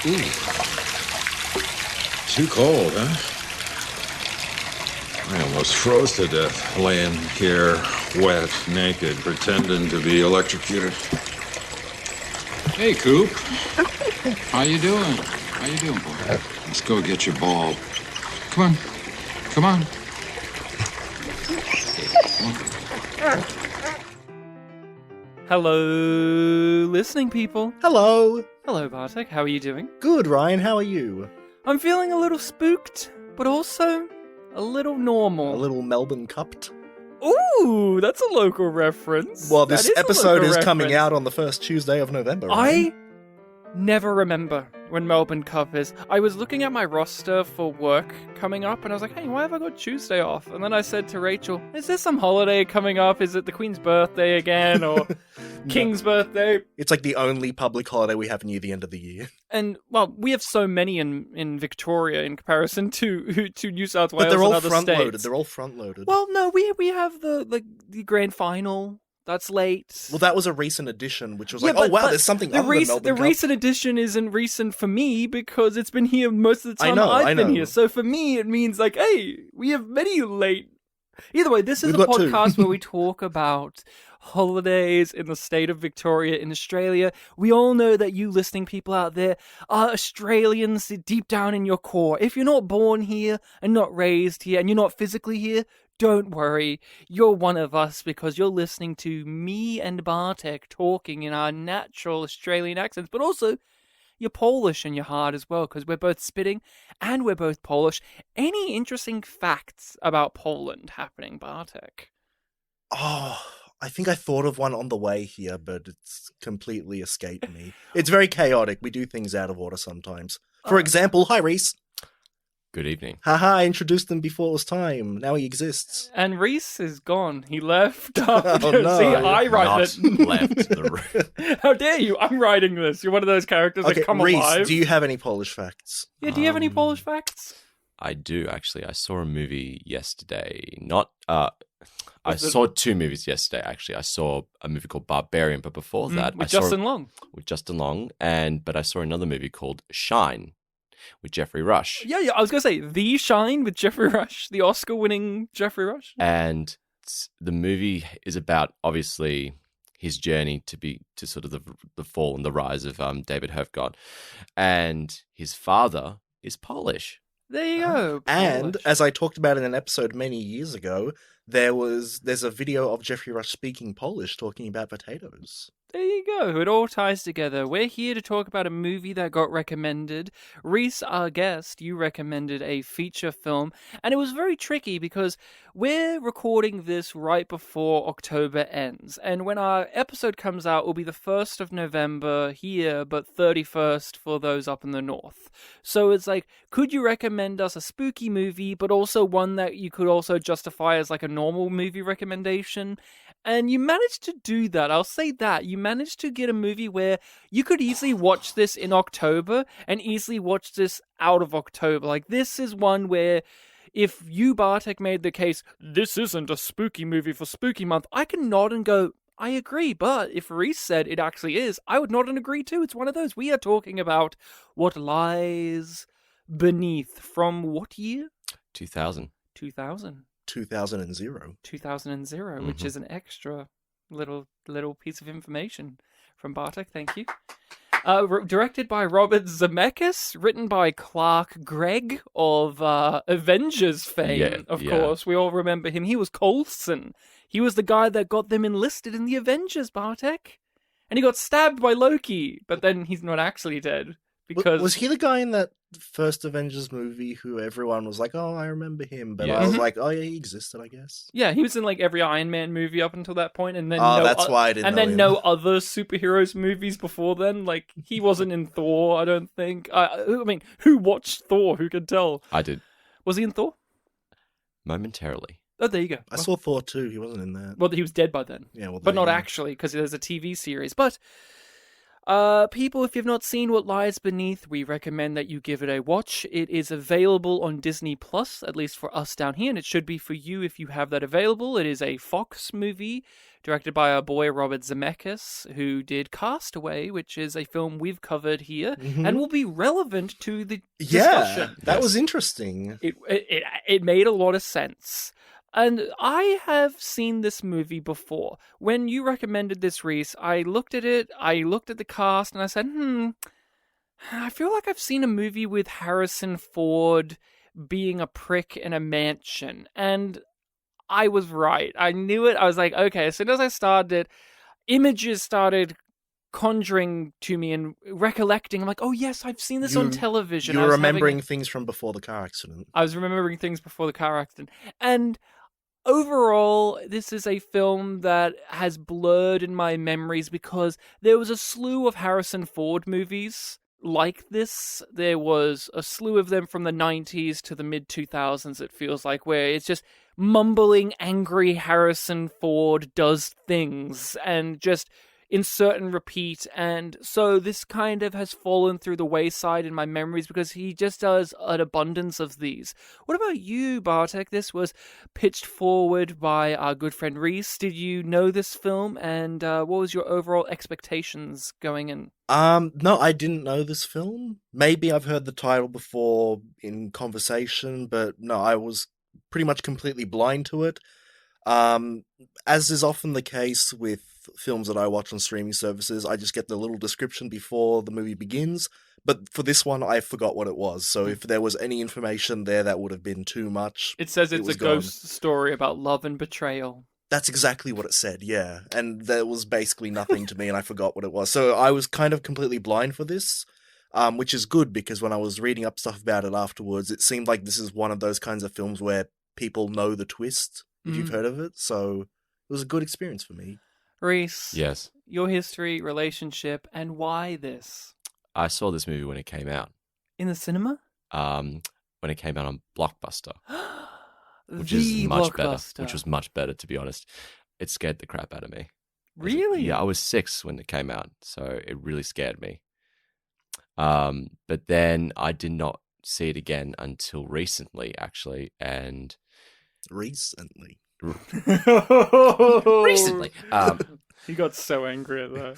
Ooh. Too cold, huh? I almost froze to death, laying here, wet, naked, pretending to be electrocuted. Hey, Coop. How you doing? How you doing, boy? Let's go get your ball. Come on. Come on. Hello, listening people. Hello. Hello, Bartek. How are you doing? Good, Ryan. How are you? I'm feeling a little spooked, but also a little normal. A little Melbourne cupped. Ooh, that's a local reference. Well, this That a episode local is coming reference. out on the first Tuesday of November, I Ryan. never remember when Melbourne Cup is. I was looking at my roster for work coming up, and I was like, hey, why have I got Tuesday off? And then I said to Rachel, is there some holiday coming up? Is it the Queen's birthday again, or King's birthday? It's like the only public holiday we have near the end of the year. And, well, we have so many in Victoria in comparison to New South Wales But they're and all other front-loaded. states. They're all front-loaded. Well, no, we have the grand final. That's late. Well, that was a recent addition, which was Yeah, like, but- oh, wow, but there's something the other than Melbourne The Cup. recent edition isn't recent for me because it's been here most of the time I've been here. So for me, it means like, hey, we have many late. Either way, this is We've a got two. podcast where we talk about holidays in the state of Victoria in Australia. We all know that you listening people out there are Australians deep down in your core. If you're not born here and not raised here and you're not physically here, don't worry, you're one of us because you're listening to me and Bartek talking in our natural Australian accents, but also you're Polish in your heart as well because we're both spitting and we're both Polish. Any interesting facts about Poland happening, Bartek? Oh, I think I thought of one on the way here, but it's completely escaped me. It's very chaotic. We do things out of order sometimes. For example, hi, Rhys. Good evening. Haha, I introduced him before it was time. Now he exists. And Rhys is gone. He left. Oh, no. See, I write Not it. left the room. How dare you? I'm writing this. You're one of those characters that come Rhys, alive. do you have any Polish facts? Yeah, do you have any Polish facts? I do, actually. I saw a movie yesterday. I Was it- saw two movies yesterday, actually. I saw a movie called Barbarian, but before that... with I saw Justin Long. With Justin Long, but I saw another movie called Shine with Jeffrey Rush. Yeah, I was going to say, The Shine with Jeffrey Rush, the Oscar-winning Jeffrey Rush. And the movie is about, obviously, his journey to sort of the fall and the rise of David Hofgott. And his father is Polish. There you go. And Polish. as I talked about in an episode many years ago, there's a video of Jeffrey Rush speaking Polish talking about potatoes. There you go. It all ties together. We're here to talk about a movie that got recommended. Rhys, our guest, you recommended a feature film, and it was very tricky because we're recording this right before October ends. And when our episode comes out, it will be the 1st of November here, but 31st for those up in the north. So it's like, could you recommend us a spooky movie, but also one that you could also justify as like a normal movie recommendation? And you managed to do that. I'll say that. You managed to get a movie where you could easily watch this in October and easily watch this out of October. Like, this is one where if you, Bartek, made the case, this isn't a spooky movie for spooky month, I can nod and go, I agree. But if Rhys said it actually is, I would nod and agree too. It's one of those. We are talking about What Lies Beneath from what year? 2000. 2000. 2000. 2000, which is an extra little piece of information from Bartek. Thank you. Directed by Robert Zemeckis, written by Clark Gregg of Avengers fame. Of course, we all remember him. He was Coulson. He was the guy that got them enlisted in the Avengers, Bartek, and he got stabbed by Loki. But then he's not actually dead because Was he the guy in that first Avengers movie who everyone was like, oh, I remember him, but Yeah. I was like, oh yeah, he existed, I guess. Yeah, he was in like every Iron Man movie up until that point, and then That's why I didn't and know then him. no other superheroes movies before then. Like, he wasn't in Thor, I don't think. I mean, who watched Thor? Who could tell? I did. Was he in Thor? Momentarily. Oh, there you go. I saw Thor 2, he wasn't in that. Well, he was dead by then, Yeah, well, but there not you go. actually because there's a TV series. But People, if you've not seen What Lies Beneath, we recommend that you give it a watch. It is available on Disney Plus, at least for us down here, and it should be for you if you have that available. It is a Fox movie directed by our boy Robert Zemeckis, who did Castaway, which is a film we've covered here and will be relevant to the discussion. That was interesting. It made a lot of sense. And I have seen this movie before. When you recommended this, Rhys, I looked at it, I looked at the cast, and I said, I feel like I've seen a movie with Harrison Ford being a prick in a mansion. And I was right. I knew it. I was like, okay, as soon as I started, images started conjuring to me and recollecting. I'm like, oh yes, I've seen this on television. You were remembering things from before the car accident. I was remembering things before the car accident. And overall, this is a film that has blurred in my memories because there was a slew of Harrison Ford movies like this. There was a slew of them from the 90s to the mid-2000s, it feels like, where it's just mumbling, angry Harrison Ford does things and just insert and repeat. And so this kind of has fallen through the wayside in my memories because he just does an abundance of these. What about you, Bartek? This was pitched forward by our good friend Rhys. Did you know this film, and what was your overall expectations going in? No, I didn't know this film. Maybe I've heard the title before in conversation, but no, I was pretty much completely blind to it. As is often the case with films that I watch on streaming services, I just get the little description before the movie begins. But for this one, I forgot what it was. So if there was any information there, that would have been too much. It says it's a ghost story about love and betrayal. That's exactly what it said, yeah. And there was basically nothing to me, and I forgot what it was. So I was kind of completely blind for this, which is good, because when I was reading up stuff about it afterwards, it seemed like this is one of those kinds of films where people know the twist, if you've heard of it. So it was a good experience for me. Rhys, Yes. your history, relationship, and why this? I saw this movie when it came out. In the cinema? When it came out on Blockbuster, which The is much better. Blockbuster. Which was much better, to be honest. It scared the crap out of me. Really? Yeah, I was 6 when it came out, so it really scared me. But then I did not see it again until recently, actually, and Recently. recently. He got so angry at that.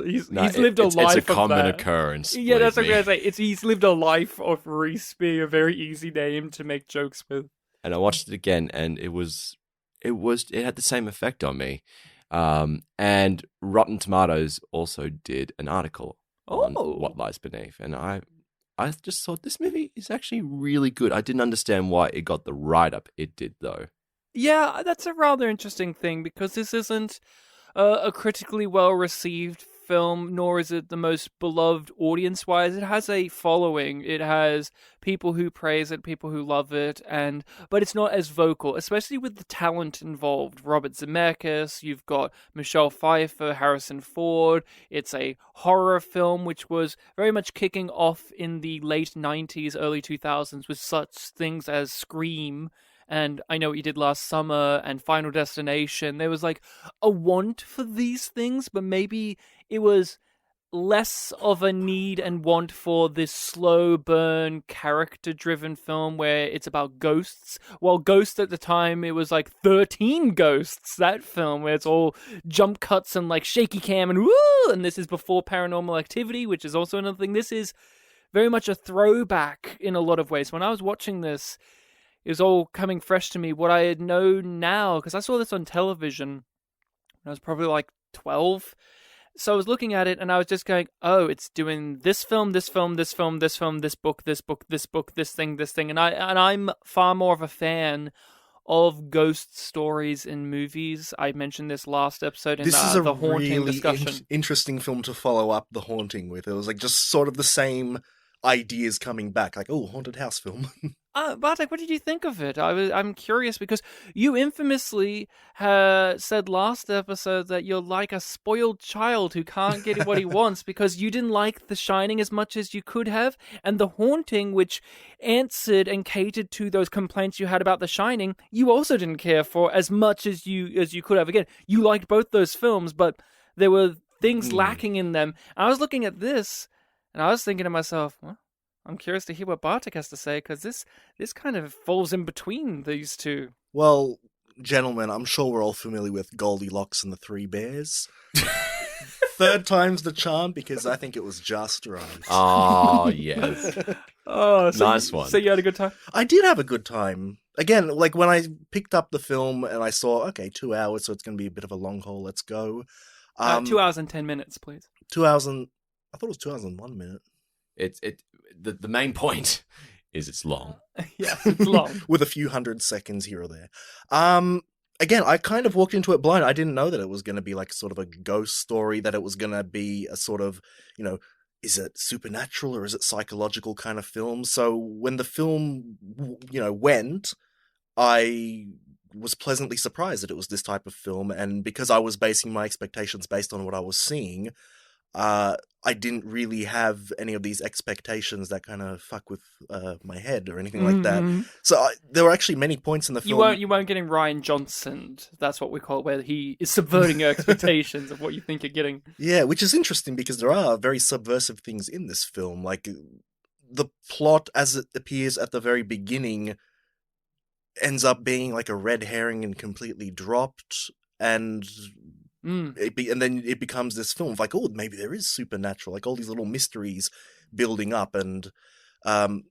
He's No, lived a life It's a common of that. occurrence. Yeah, that's what believe I'm me. gonna say. He's lived a life of Rhys being a very easy name to make jokes with. And I watched it again, and it had the same effect on me. And Rotten Tomatoes also did an article on What Lies Beneath, and I just thought this movie is actually really good. I didn't understand why it got the write-up it did, though. Yeah, that's a rather interesting thing, because this isn't a critically well-received film, nor is it the most beloved audience-wise. It has a following. It has people who praise it, people who love it, but it's not as vocal, especially with the talent involved. Robert Zemeckis, you've got Michelle Pfeiffer, Harrison Ford. It's a horror film, which was very much kicking off in the late 90s, early 2000s with such things as Scream, and I Know What You Did Last Summer, and Final Destination. There was like a want for these things, but maybe it was less of a need and want for this slow burn, character-driven film where it's about ghosts. While Ghost at the time, it was like 13 Ghosts, that film, where it's all jump cuts and like shaky cam and woo! And this is before Paranormal Activity, which is also another thing. This is very much a throwback in a lot of ways. When I was watching this, it was all coming fresh to me. What I had known now, because I saw this on television when I was probably like 12. So I was looking at it and I was just going, oh, it's doing this film, this film, this film, this film, this book, this book, this book, this thing, this thing. And I'm far more of a fan of ghost stories in movies. I mentioned this last episode in This is a the haunting really discussion. interesting film to follow up The Haunting with. It was like just sort of the same ideas coming back, like, oh, haunted house film. Bartek, what did you think of it? I'm curious because you infamously said last episode that you're like a spoiled child who can't get what he wants because you didn't like The Shining as much as you could have, and The Haunting, which answered and catered to those complaints you had about The Shining, you also didn't care for as much as you could have. Again, you liked both those films, but there were things lacking in them. And I was looking at this, and I was thinking to myself, well, I'm curious to hear what Bartek has to say, because this kind of falls in between these two. Well, gentlemen, I'm sure we're all familiar with Goldilocks and the Three Bears. Third time's the charm, because I think it was just right. Oh, yes. Oh, so Nice one. So you had a good time? I did have a good time. Again, like when I picked up the film and I saw, okay, 2 hours, so it's going to be a bit of a long haul. Let's go. 2 hours and 10 minutes, please. 2 hours and... I thought it was 2 hours and 1 minute. The main point is it's long. Yes, it's long. With a few hundred seconds here or there. Again, I kind of walked into it blind. I didn't know that it was going to be like sort of a ghost story, that it was going to be a sort of, is it supernatural or is it psychological kind of film? So when the film, went, I was pleasantly surprised that it was this type of film. And because I was basing my expectations based on what I was seeing, I didn't really have any of these expectations that kind of fuck with my head or anything like that. So there were actually many points in the film. You weren't getting Ryan Johnson. That's what we call it, where he is subverting your expectations of what you think you're getting. Yeah, which is interesting because there are very subversive things in this film. Like the plot as it appears at the very beginning ends up being like a red herring and completely dropped, and and then it becomes this film of like, oh, maybe there is supernatural, like all these little mysteries building up. And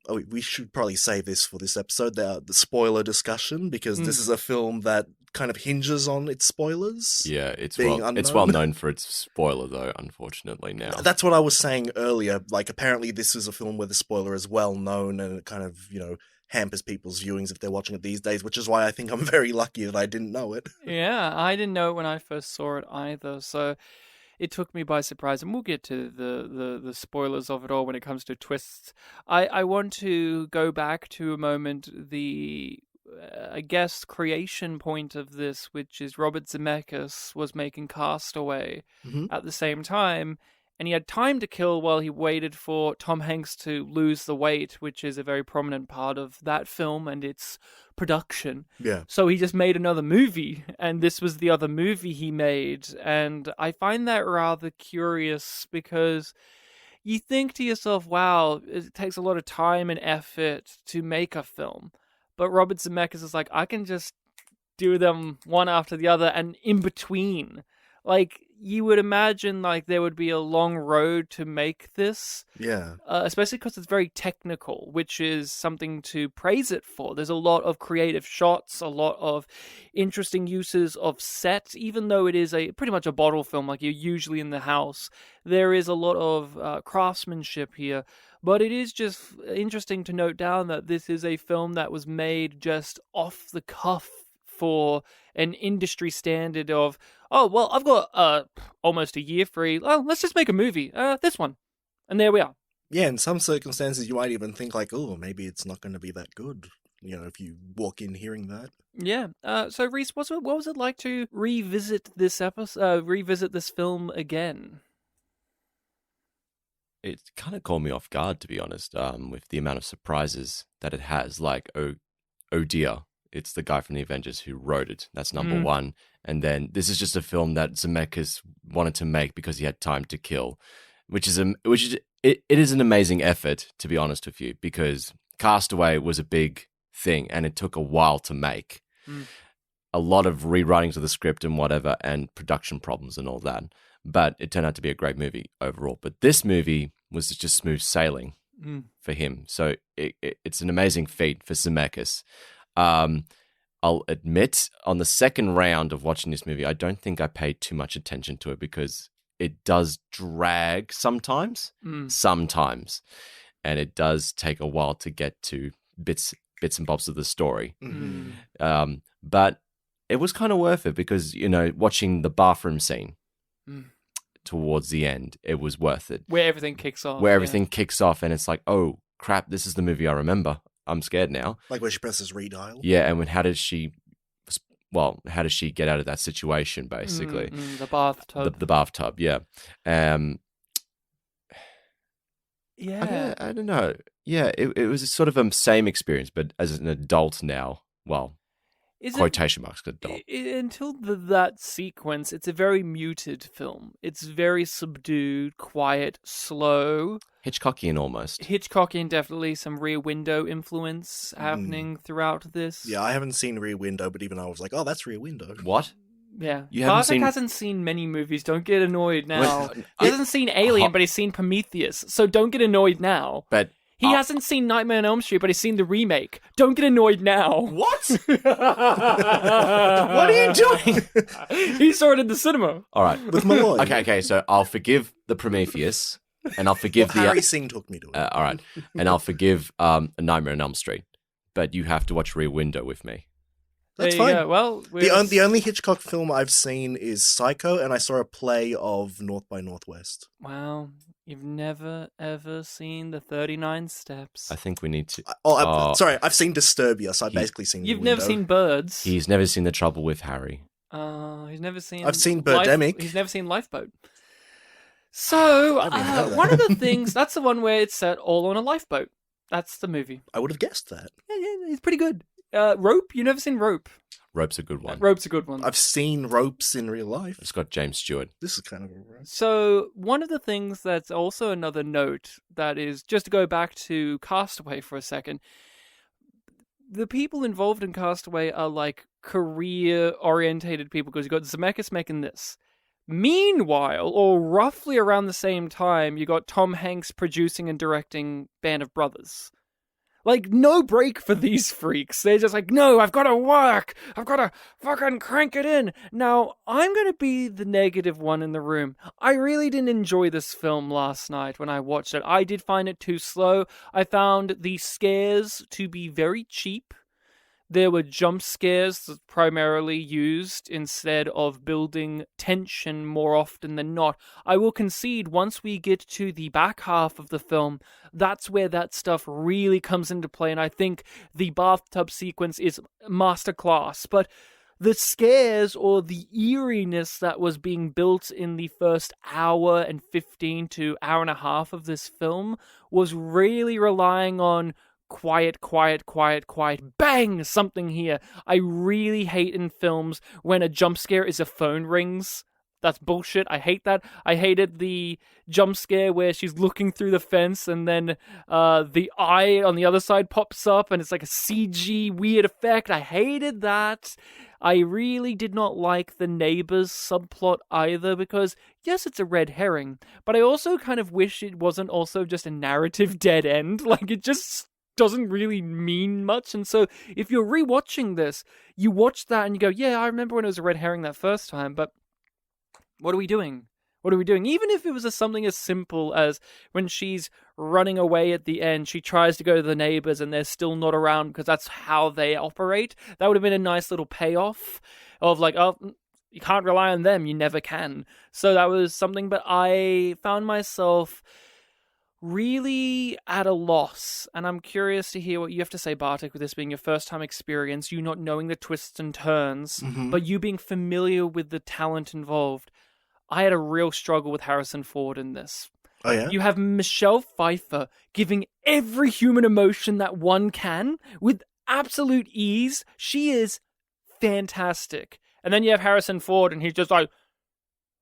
we should probably save this for this episode, the spoiler discussion, because this is a film that kind of hinges on its spoilers. Yeah, it's well known for its spoiler, though, unfortunately, now. That's what I was saying earlier. Like, apparently this is a film where the spoiler is well known, and it kind of, hampers people's viewings if they're watching it these days, which is why I think I'm very lucky that I didn't know it. Yeah, I didn't know it when I first saw it either, so it took me by surprise, and we'll get to the spoilers of it all when it comes to twists. I want to go back to a moment, the I guess creation point of this, which is Robert Zemeckis was making Castaway at the same time, and he had time to kill while he waited for Tom Hanks to lose the weight, which is a very prominent part of that film and its production. Yeah. So he just made another movie, and this was the other movie he made. And I find that rather curious, because you think to yourself, wow, it takes a lot of time and effort to make a film. But Robert Zemeckis is like, I can just do them one after the other and in between. Like, you would imagine like there would be a long road to make this. Yeah. Especially because it's very technical, which is something to praise it for. There's a lot of creative shots, a lot of interesting uses of set, even though it is pretty much a bottle film, like you're usually in the house. There is a lot of craftsmanship here. But it is just interesting to note down that this is a film that was made just off the cuff for an industry standard of, oh, well, I've got almost a year free. Oh, let's just make a movie. This one. And there we are. Yeah, in some circumstances, you might even think like, oh, maybe it's not going to be that good, if you walk in hearing that. Yeah. So, Rhys, what was it like to revisit this film again? It kind of caught me off guard, to be honest, with the amount of surprises that it has. Like, oh dear, it's the guy from the Avengers who wrote it. That's number one. And then this is just a film that Zemeckis wanted to make because he had time to kill, it is an amazing effort, to be honest with you, because Castaway was a big thing and it took a while to make. A lot of rewritings of the script and whatever, and production problems and all that. But it turned out to be a great movie overall. But this movie was just smooth sailing for him. So it's an amazing feat for Zemeckis. I'll admit, on the second round of watching this movie, I don't think I paid too much attention to it because it does drag sometimes, and it does take a while to get to bits and bobs of the story. But it was kind of worth it because, watching the bathroom scene towards the end, it was worth it. Where everything kicks off. Kicks off, and it's like, oh, crap, this is the movie I remember. I'm scared now. Like where she presses redial? Yeah, and how does she get out of that situation, basically? The bathtub. The bathtub, yeah. Yeah. I don't know. Yeah, it was sort of a same experience, but as an adult now, well, quotation marks. Dot. Until that sequence, it's a very muted film. It's very subdued, quiet, slow. Hitchcockian almost. Hitchcockian, definitely some Rear Window influence happening throughout this. Yeah, I haven't seen Rear Window, but even I was like, oh, that's Rear Window. What? Yeah. You haven't Bartek seen... hasn't seen many movies. Don't get annoyed now. Well, He hasn't seen Alien, but he's seen Prometheus. So don't get annoyed now. But he hasn't seen Nightmare on Elm Street, but he's seen the remake. Don't get annoyed now. What? What are you doing? He saw it in the cinema. All right. With Malloy. Okay, so I'll forgive the Prometheus, and I'll forgive the... Harry Singh took me to it. all right. And I'll forgive A Nightmare on Elm Street. But you have to watch Rear Window with me. That's There you fine. go. Well, The only Hitchcock film I've seen is Psycho, and I saw a play of North by Northwest. Wow. You've never, ever seen the 39 Steps. I think we need to... Sorry, I've seen Disturbia, so I've basically seen You've Rear never Window. seen Birds. He's never seen The Trouble with Harry. He's never seen... I've seen Birdemic. He's never seen Lifeboat. So, I didn't know that. one of the things... That's the one where it's set all on a lifeboat. That's the movie. I would have guessed that. Yeah, it's pretty good. Rope? You've never seen Rope? Rope's a good one. Rope's a good one. I've seen Ropes in real life. It's got James Stewart. This is kind of a rope. So, one of the things that's also another note that is, just to go back to Castaway for a second, the people involved in Castaway are like career-orientated people, because you've got Zemeckis making this. Meanwhile, or roughly around the same time, you got Tom Hanks producing and directing Band of Brothers. Like, no break for these freaks. They're just like, no, I've got to work. I've got to fucking crank it in. Now, I'm going to be the negative one in the room. I really didn't enjoy this film last night when I watched it. I did find it too slow. I found the scares to be very cheap. There were jump scares primarily used instead of building tension more often than not. I will concede once we get to the back half of the film, that's where that stuff really comes into play, and I think the bathtub sequence is masterclass. But the scares or the eeriness that was being built in the first hour and 15 to hour and a half of this film was really relying on quiet, bang, something here. I really hate in films when a jump scare is a phone rings. That's bullshit. I hate that. I hated the jump scare where she's looking through the fence and then the eye on the other side pops up and it's like a CG weird effect. I hated that. I really did not like the neighbors subplot either, because yes, it's a red herring, but I also kind of wish it wasn't also just a narrative dead end. Like, it just doesn't really mean much. And so if you're rewatching this, you watch that and you go, yeah, I remember when it was a red herring that first time, but what are we doing? What are we doing? Even if it was something as simple as when she's running away at the end, she tries to go to the neighbors and they're still not around because that's how they operate. That would have been a nice little payoff of like, oh, you can't rely on them. You never can. So that was something, but I found myself really at a loss, and I'm curious to hear what you have to say, Bartek, with this being your first time experience, you not knowing the twists and turns, but you being familiar with the talent involved. I had a real struggle with Harrison Ford in this. Oh, yeah? You have Michelle Pfeiffer giving every human emotion that one can with absolute ease. She is fantastic. And then you have Harrison Ford, and he's just like,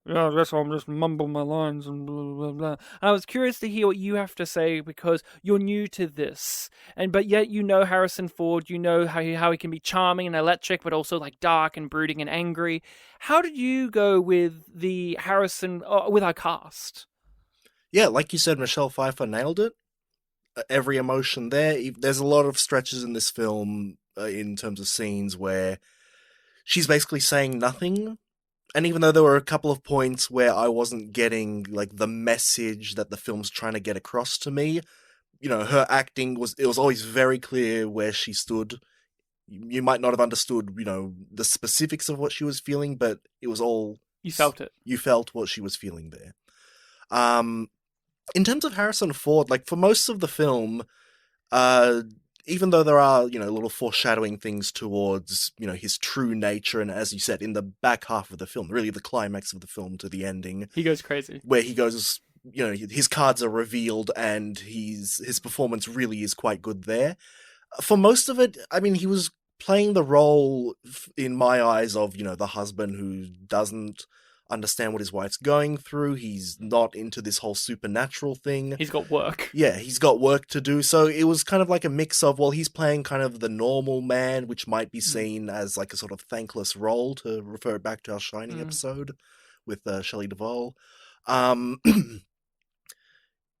yeah, I guess I'll just mumble my lines and blah, blah, blah. And I was curious to hear what you have to say, because you're new to this. But yet you know Harrison Ford, you know how he can be charming and electric, but also like dark and brooding and angry. How did you go with the Harrison, with our cast? Yeah, like you said, Michelle Pfeiffer nailed it. Every emotion there. There's a lot of stretches in this film in terms of scenes where she's basically saying nothing. And even though there were a couple of points where I wasn't getting like the message that the film's trying to get across to me, you know, her acting was always very clear where she stood. You might not have understood, you know, the specifics of what she was feeling, but it was all... You felt it. You felt what she was feeling there. In terms of Harrison Ford, like for most of the film, even though there are, you know, little foreshadowing things towards, you know, his true nature, and as you said, in the back half of the film, really the climax of the film to the ending, he goes crazy. where he goes, you know, his cards are revealed and his performance really is quite good there. For most of it, I mean, he was playing the role, in my eyes, of, the husband who doesn't understand what his wife's going through. He's not into this whole supernatural thing. He's got work. Yeah, he's got work to do. So it was kind of like a mix of, well, he's playing kind of the normal man, which might be seen as like a sort of thankless role, to refer back to our Shining episode with Shelley Duvall.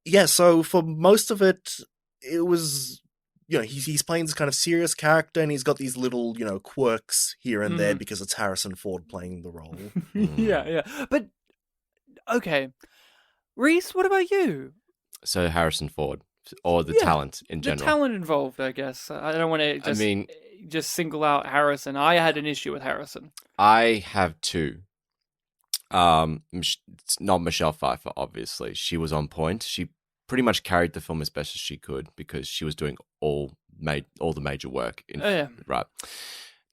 Yeah, so for most of it, it was, he's playing this kind of serious character, and he's got these little, quirks here and there because it's Harrison Ford playing the role. Yeah. But, okay. Rhys, what about you? So Harrison Ford, or the talent in general. The talent involved, I guess. I don't want to just single out Harrison. I had an issue with Harrison. I have two. It's not Michelle Pfeiffer, obviously. She was on point. She pretty much carried the film as best as she could because she was doing all the major work. Right.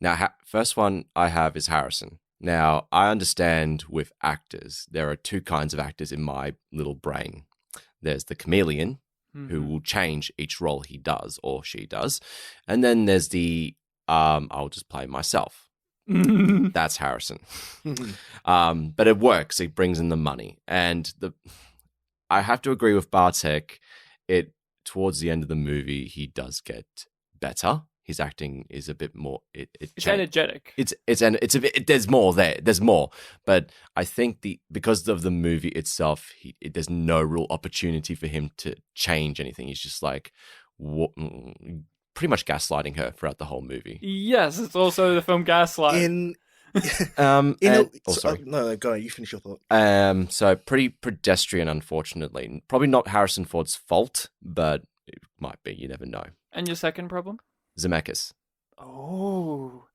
Now, first one I have is Harrison. Now, I understand with actors, there are two kinds of actors in my little brain. There's the chameleon, who will change each role he does or she does. And then there's the, I'll just play myself. That's Harrison. But it works. It brings in the money. And I have to agree with Bartek. Towards the end of the movie, he does get better. His acting is a bit more. It's energetic. There's more there. There's more. But I think because of the movie itself, there's no real opportunity for him to change anything. He's just like pretty much gaslighting her throughout the whole movie. Yes, it's also the film Gaslight. Sorry. No, go on. You finish your thought. So pretty pedestrian, unfortunately. Probably not Harrison Ford's fault, but it might be. You never know. And your second problem? Zemeckis. Oh,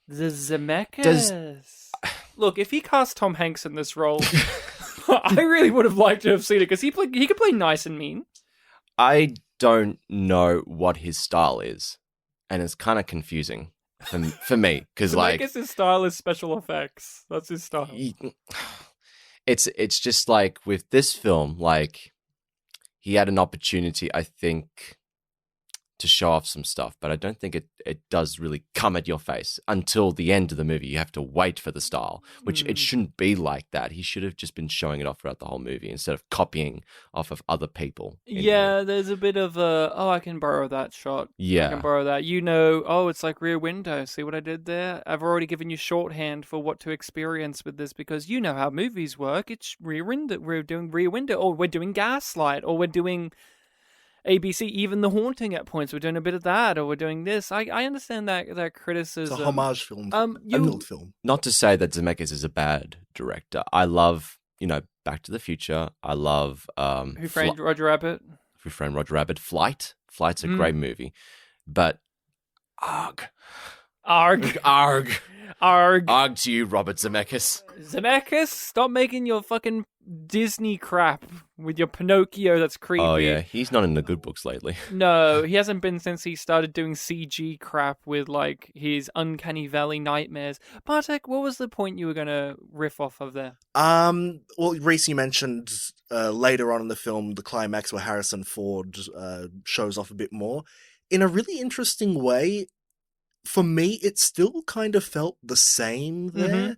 the Zemeckis. Look, if he cast Tom Hanks in this role, I really would have liked to have seen it because he could play nice and mean. I don't know what his style is, and it's kind of confusing for me because Zemeckis' style is special effects. That's his style. It's just like with this film, like he had an opportunity, I think, to show off some stuff, but I don't think it does really come at your face until the end of the movie. You have to wait for the style, which it shouldn't be like that. He should have just been showing it off throughout the whole movie instead of copying off of other people. Yeah, there's a bit of I can borrow that shot. Yeah. I can borrow that. It's like Rear Window. See what I did there? I've already given you shorthand for what to experience with this because you know how movies work. It's Rear Window. We're doing Rear Window, or we're doing Gaslight, or we're doing ABC, even The Haunting at points. We're doing a bit of that, or we're doing this. I understand that criticism. It's a homage film. A mild film. Not to say that Zemeckis is a bad director. I love, Back to the Future. I love Who Framed Roger Rabbit? Who Framed Roger Rabbit. Flight's a great movie. But Arg to you, Robert Zemeckis. Zemeckis, stop making your fucking Disney crap with your Pinocchio that's creepy. Oh, yeah. He's not in the good books lately. No, he hasn't been since he started doing CG crap with, like, his Uncanny Valley nightmares. Bartek, what was the point you were going to riff off of there? Well, Rhys, you mentioned later on in the film, the climax where Harrison Ford shows off a bit more. In a really interesting way, for me, it still kind of felt the same there. Mm-hmm.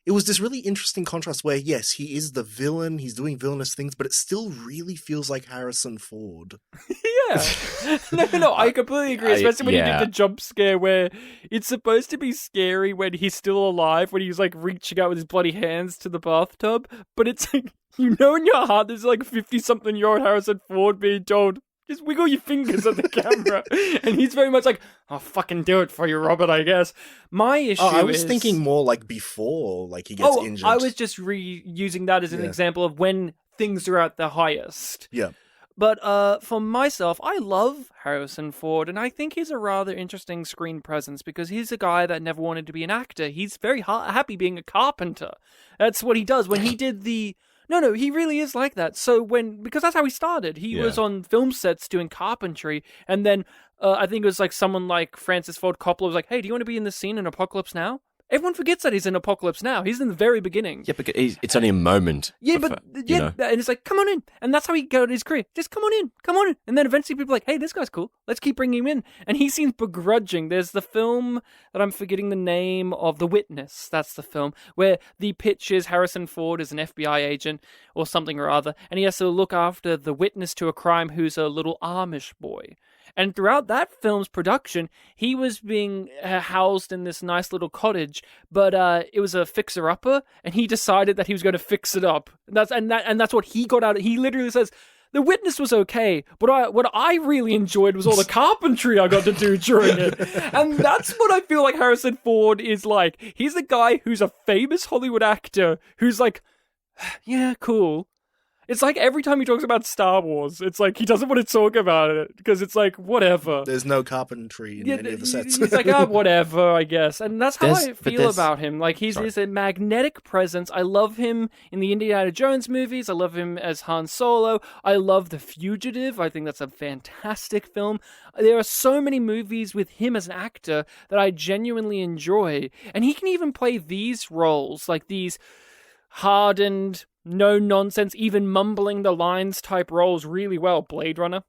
It was this really interesting contrast where, yes, he is the villain, he's doing villainous things, but it still really feels like Harrison Ford. Yeah. No, I completely agree, especially when he did the jump scare where it's supposed to be scary when he's still alive, when he's like reaching out with his bloody hands to the bathtub, but it's like, in your heart, there's like 50-something-year-old Harrison Ford being told, just wiggle your fingers at the camera. And he's very much like, I'll fucking do it for you, Robert, I guess. My issue is... I was thinking more like before, like he gets injured. I was just using that as an example of when things are at the highest. Yeah. But for myself, I love Harrison Ford, and I think he's a rather interesting screen presence because he's a guy that never wanted to be an actor. He's very happy being a carpenter. That's what he does. When he did the... No, he really is like that. So because that's how he started. He was on film sets doing carpentry, and then I think it was like someone like Francis Ford Coppola was like, hey, do you want to be in this scene in Apocalypse Now? Everyone forgets that he's in Apocalypse Now. He's in the very beginning. Yeah, but it's only a moment. Yeah, before, but you know. and it's like, come on in, and that's how he got his career. Just come on in, and then eventually people are like, hey, this guy's cool. Let's keep bringing him in, and he seems begrudging. There's the film that I'm forgetting the name of, The Witness. That's the film where the pitch is Harrison Ford is an FBI agent or something or other, and he has to look after the witness to a crime who's a little Amish boy. And throughout that film's production, he was being housed in this nice little cottage, but it was a fixer-upper, and he decided that he was going to fix it up. And that's what he got out of. He literally says, The Witness was okay, but what I really enjoyed was all the carpentry I got to do during it. And that's what I feel like Harrison Ford is like. He's a guy who's a famous Hollywood actor who's like, yeah, cool. It's like every time he talks about Star Wars, it's like he doesn't want to talk about it because it's like, whatever. There's no carpentry in any of the sets. He's like, whatever, I guess. And that's how I feel about him. Like, he's a magnetic presence. I love him in the Indiana Jones movies. I love him as Han Solo. I love The Fugitive. I think that's a fantastic film. There are so many movies with him as an actor that I genuinely enjoy. And he can even play these roles, like these hardened, no-nonsense, even mumbling the lines type roles really well. Blade Runner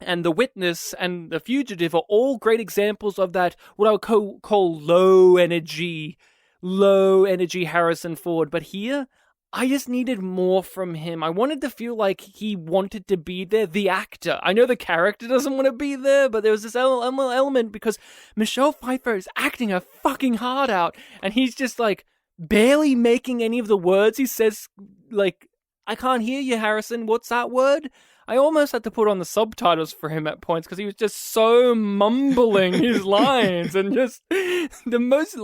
and The Witness and The Fugitive are all great examples of that, what I would call low-energy Harrison Ford. But here, I just needed more from him. I wanted to feel like he wanted to be there, the actor. I know the character doesn't want to be there, but there was this element because Michelle Pfeiffer is acting her fucking heart out, and he's just like, barely making any of the words he says, like, I can't hear you, Harrison, what's that word? I almost had to put on the subtitles for him at points because he was just so mumbling his lines, and just the most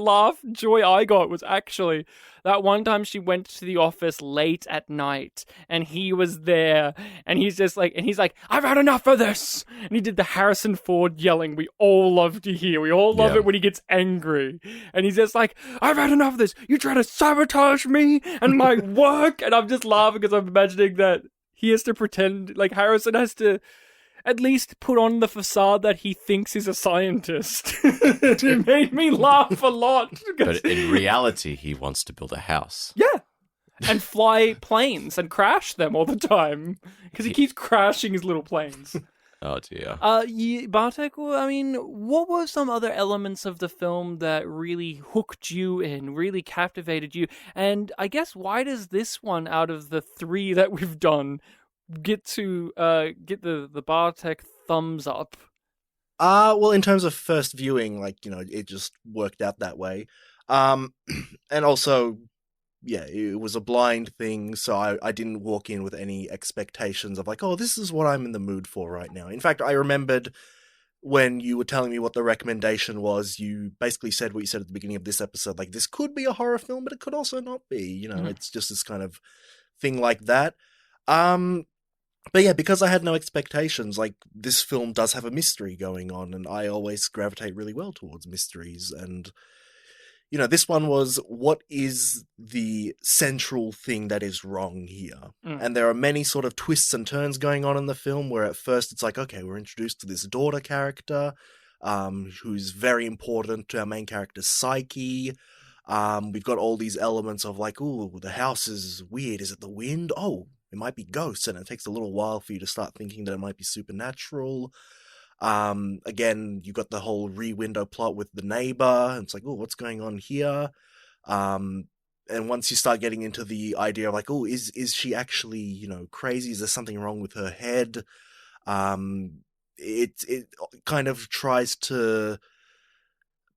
joy I got was actually that one time she went to the office late at night and he was there and he's like, I've had enough of this. And he did the Harrison Ford yelling we all love to hear. We all love it when he gets angry. And he's just like, I've had enough of this. You try to sabotage me and my work. And I'm just laughing because I'm imagining that he has to pretend, like Harrison has to at least put on the facade that he thinks he's a scientist. It made me laugh a lot. But in reality, he wants to build a house. Yeah. And fly planes and crash them all the time. Because he keeps crashing his little planes. Oh, dear. Bartek, I mean, what were some other elements of the film that really hooked you in, really captivated you? And I guess, why does this one, out of the three that we've done, get the Bartek thumbs up? Well, in terms of first viewing, like, it just worked out that way. And also, yeah, it was a blind thing, so I didn't walk in with any expectations of like, oh, this is what I'm in the mood for right now. In fact, I remembered when you were telling me what the recommendation was, you basically said what you said at the beginning of this episode, like, this could be a horror film, but it could also not be, It's just this kind of thing like that. But yeah, because I had no expectations, like, this film does have a mystery going on, and I always gravitate really well towards mysteries, and this one was, what is the central thing that is wrong here? And there are many sort of twists and turns going on in the film where at first it's like, okay, we're introduced to this daughter character, who's very important to our main character's psyche. We've got all these elements of like, ooh, the house is weird. Is it the wind? Oh, it might be ghosts. And it takes a little while for you to start thinking that it might be supernatural. Again, you got the whole re-window plot with the neighbor, and it's like, oh, what's going on here? And once you start getting into the idea of like, oh, is she actually, crazy? Is there something wrong with her head? It kind of tries to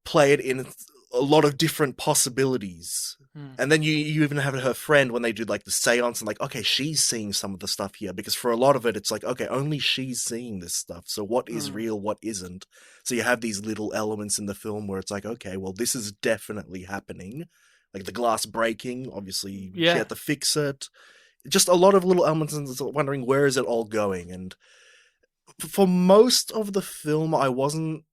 play it in a lot of different possibilities. And then you even have her friend when they do like the seance and like, okay, she's seeing some of the stuff here, because for a lot of it, it's like, okay, only she's seeing this stuff. So what is real, what isn't? So you have these little elements in the film where it's like, okay, well, this is definitely happening. Like the glass breaking, obviously she had to fix it. Just a lot of little elements and wondering where is it all going. And for most of the film, I wasn't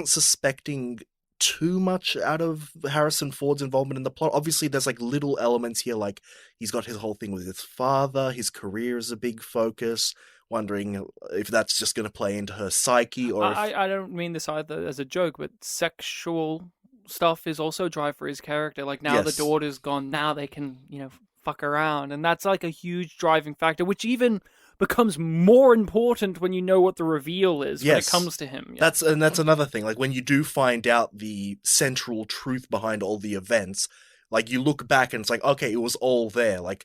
suspecting too much out of Harrison Ford's involvement in the plot. Obviously, there's like little elements here, like he's got his whole thing with his father, his career is a big focus, wondering if that's just going to play into her psyche, or I don't mean this either as a joke, but sexual stuff is also a drive for his character. Like, now the Yes. daughter's gone, now they can, fuck around. And that's like a huge driving factor, which even becomes more important when you know what the reveal is when it Yes. comes to him. Yeah. That's another thing. Like, when you do find out the central truth behind all the events, like, you look back and it's like, okay, it was all there. Like,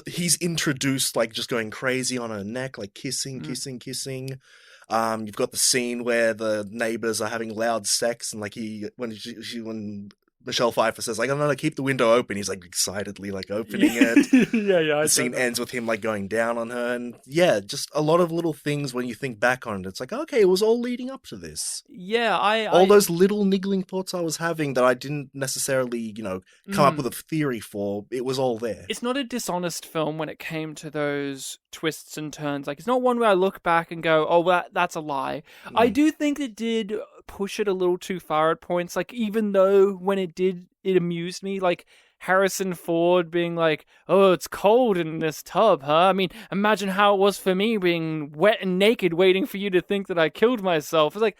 he's introduced, like, just going crazy on her neck, like kissing. You've got the scene where the neighbors are having loud sex, and like when Michelle Pfeiffer says, like, "Oh no, keep the window open," he's like excitedly like opening it. yeah. The scene ends with him like going down on her, and yeah, just a lot of little things when you think back on it. It's like, okay, it was all leading up to this. Yeah, All those little niggling thoughts I was having that I didn't necessarily, come up with a theory for, it was all there. It's not a dishonest film when it came to those twists and turns. Like, it's not one where I look back and go, oh, well, that's a lie. I do think it did push it a little too far at points. Like, even though when it did, it amused me. Like, Harrison Ford being like, oh, it's cold in this tub, huh? I mean, imagine how it was for me being wet and naked waiting for you to think that I killed myself. It's like,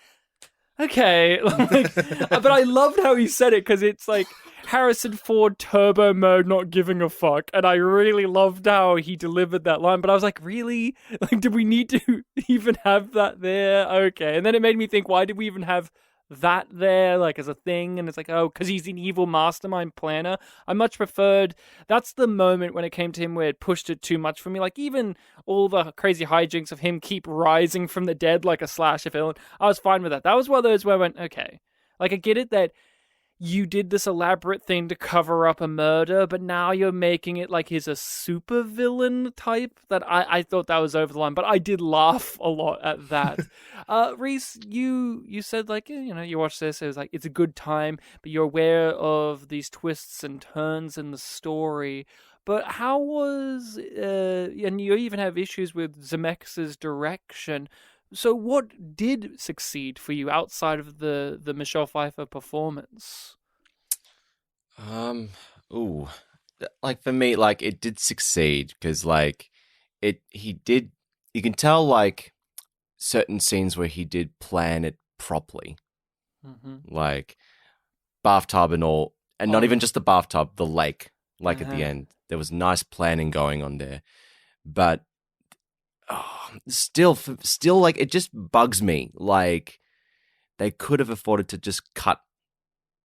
okay. But I loved how he said it, because it's like Harrison Ford turbo mode, not giving a fuck. And I really loved how he delivered that line. But I was like, really? Like, did we need to even have that there? Okay. And then it made me think, why did we even have that there, like, as a thing? And it's like, oh, because he's an evil mastermind planner. I much preferred, that's the moment when it came to him where it pushed it too much for me. Like, even all the crazy hijinks of him keep rising from the dead like a slasher villain, I was fine with that. That was one of those where I went, okay, like, I get it that you did this elaborate thing to cover up a murder, but now you're making it like he's a super villain type. That I thought that was over the line, but I did laugh a lot at that. Rhys, you said, like, you watched this, it was like, it's a good time, but you're aware of these twists and turns in the story. But how was, and you even have issues with Zemeckis' direction. So what did succeed for you outside of the Michelle Pfeiffer performance? Like, for me, like, it did succeed because, like, you can tell, like, certain scenes where he did plan it properly. Like, bathtub and all, and not even just the bathtub, the lake, like, at the end. There was nice planning going on there. But still, like, it just bugs me. Like, they could have afforded to just cut,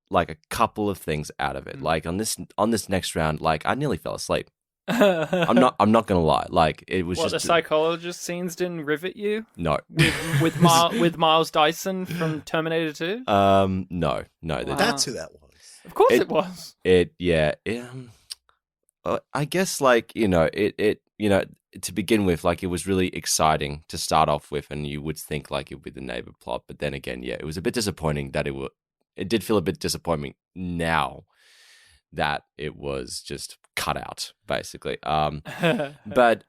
like, a couple of things out of it. Like, on this next round, like, I nearly fell asleep. I'm not gonna lie. Like, it was the psychologist scenes didn't rivet you? No. with Miles Dyson from Terminator 2? No. Wow. That's who that was. Of course it was. I guess, like, to begin with, like, it was really exciting to start off with, and you would think, like, it would be the neighbor plot, but then again, yeah, it was a bit disappointing that it did feel a bit disappointing now that it was just cut out, basically. But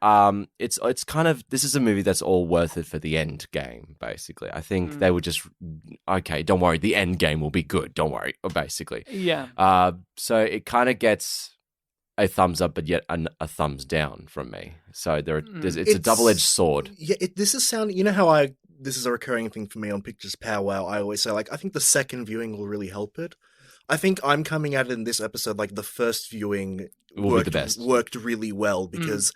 it's kind of, this is a movie that's all worth it for the end game, basically. I think they were just, okay, don't worry, the end game will be good, don't worry, basically. Yeah. So it kind of gets a thumbs up, but yet a thumbs down from me. So it's a double-edged sword. Yeah, this is sounding. You know how this is a recurring thing for me on Pictures Powwow. I always say, like, I think the second viewing will really help it. I think I'm coming at it in this episode like the first viewing worked really well, because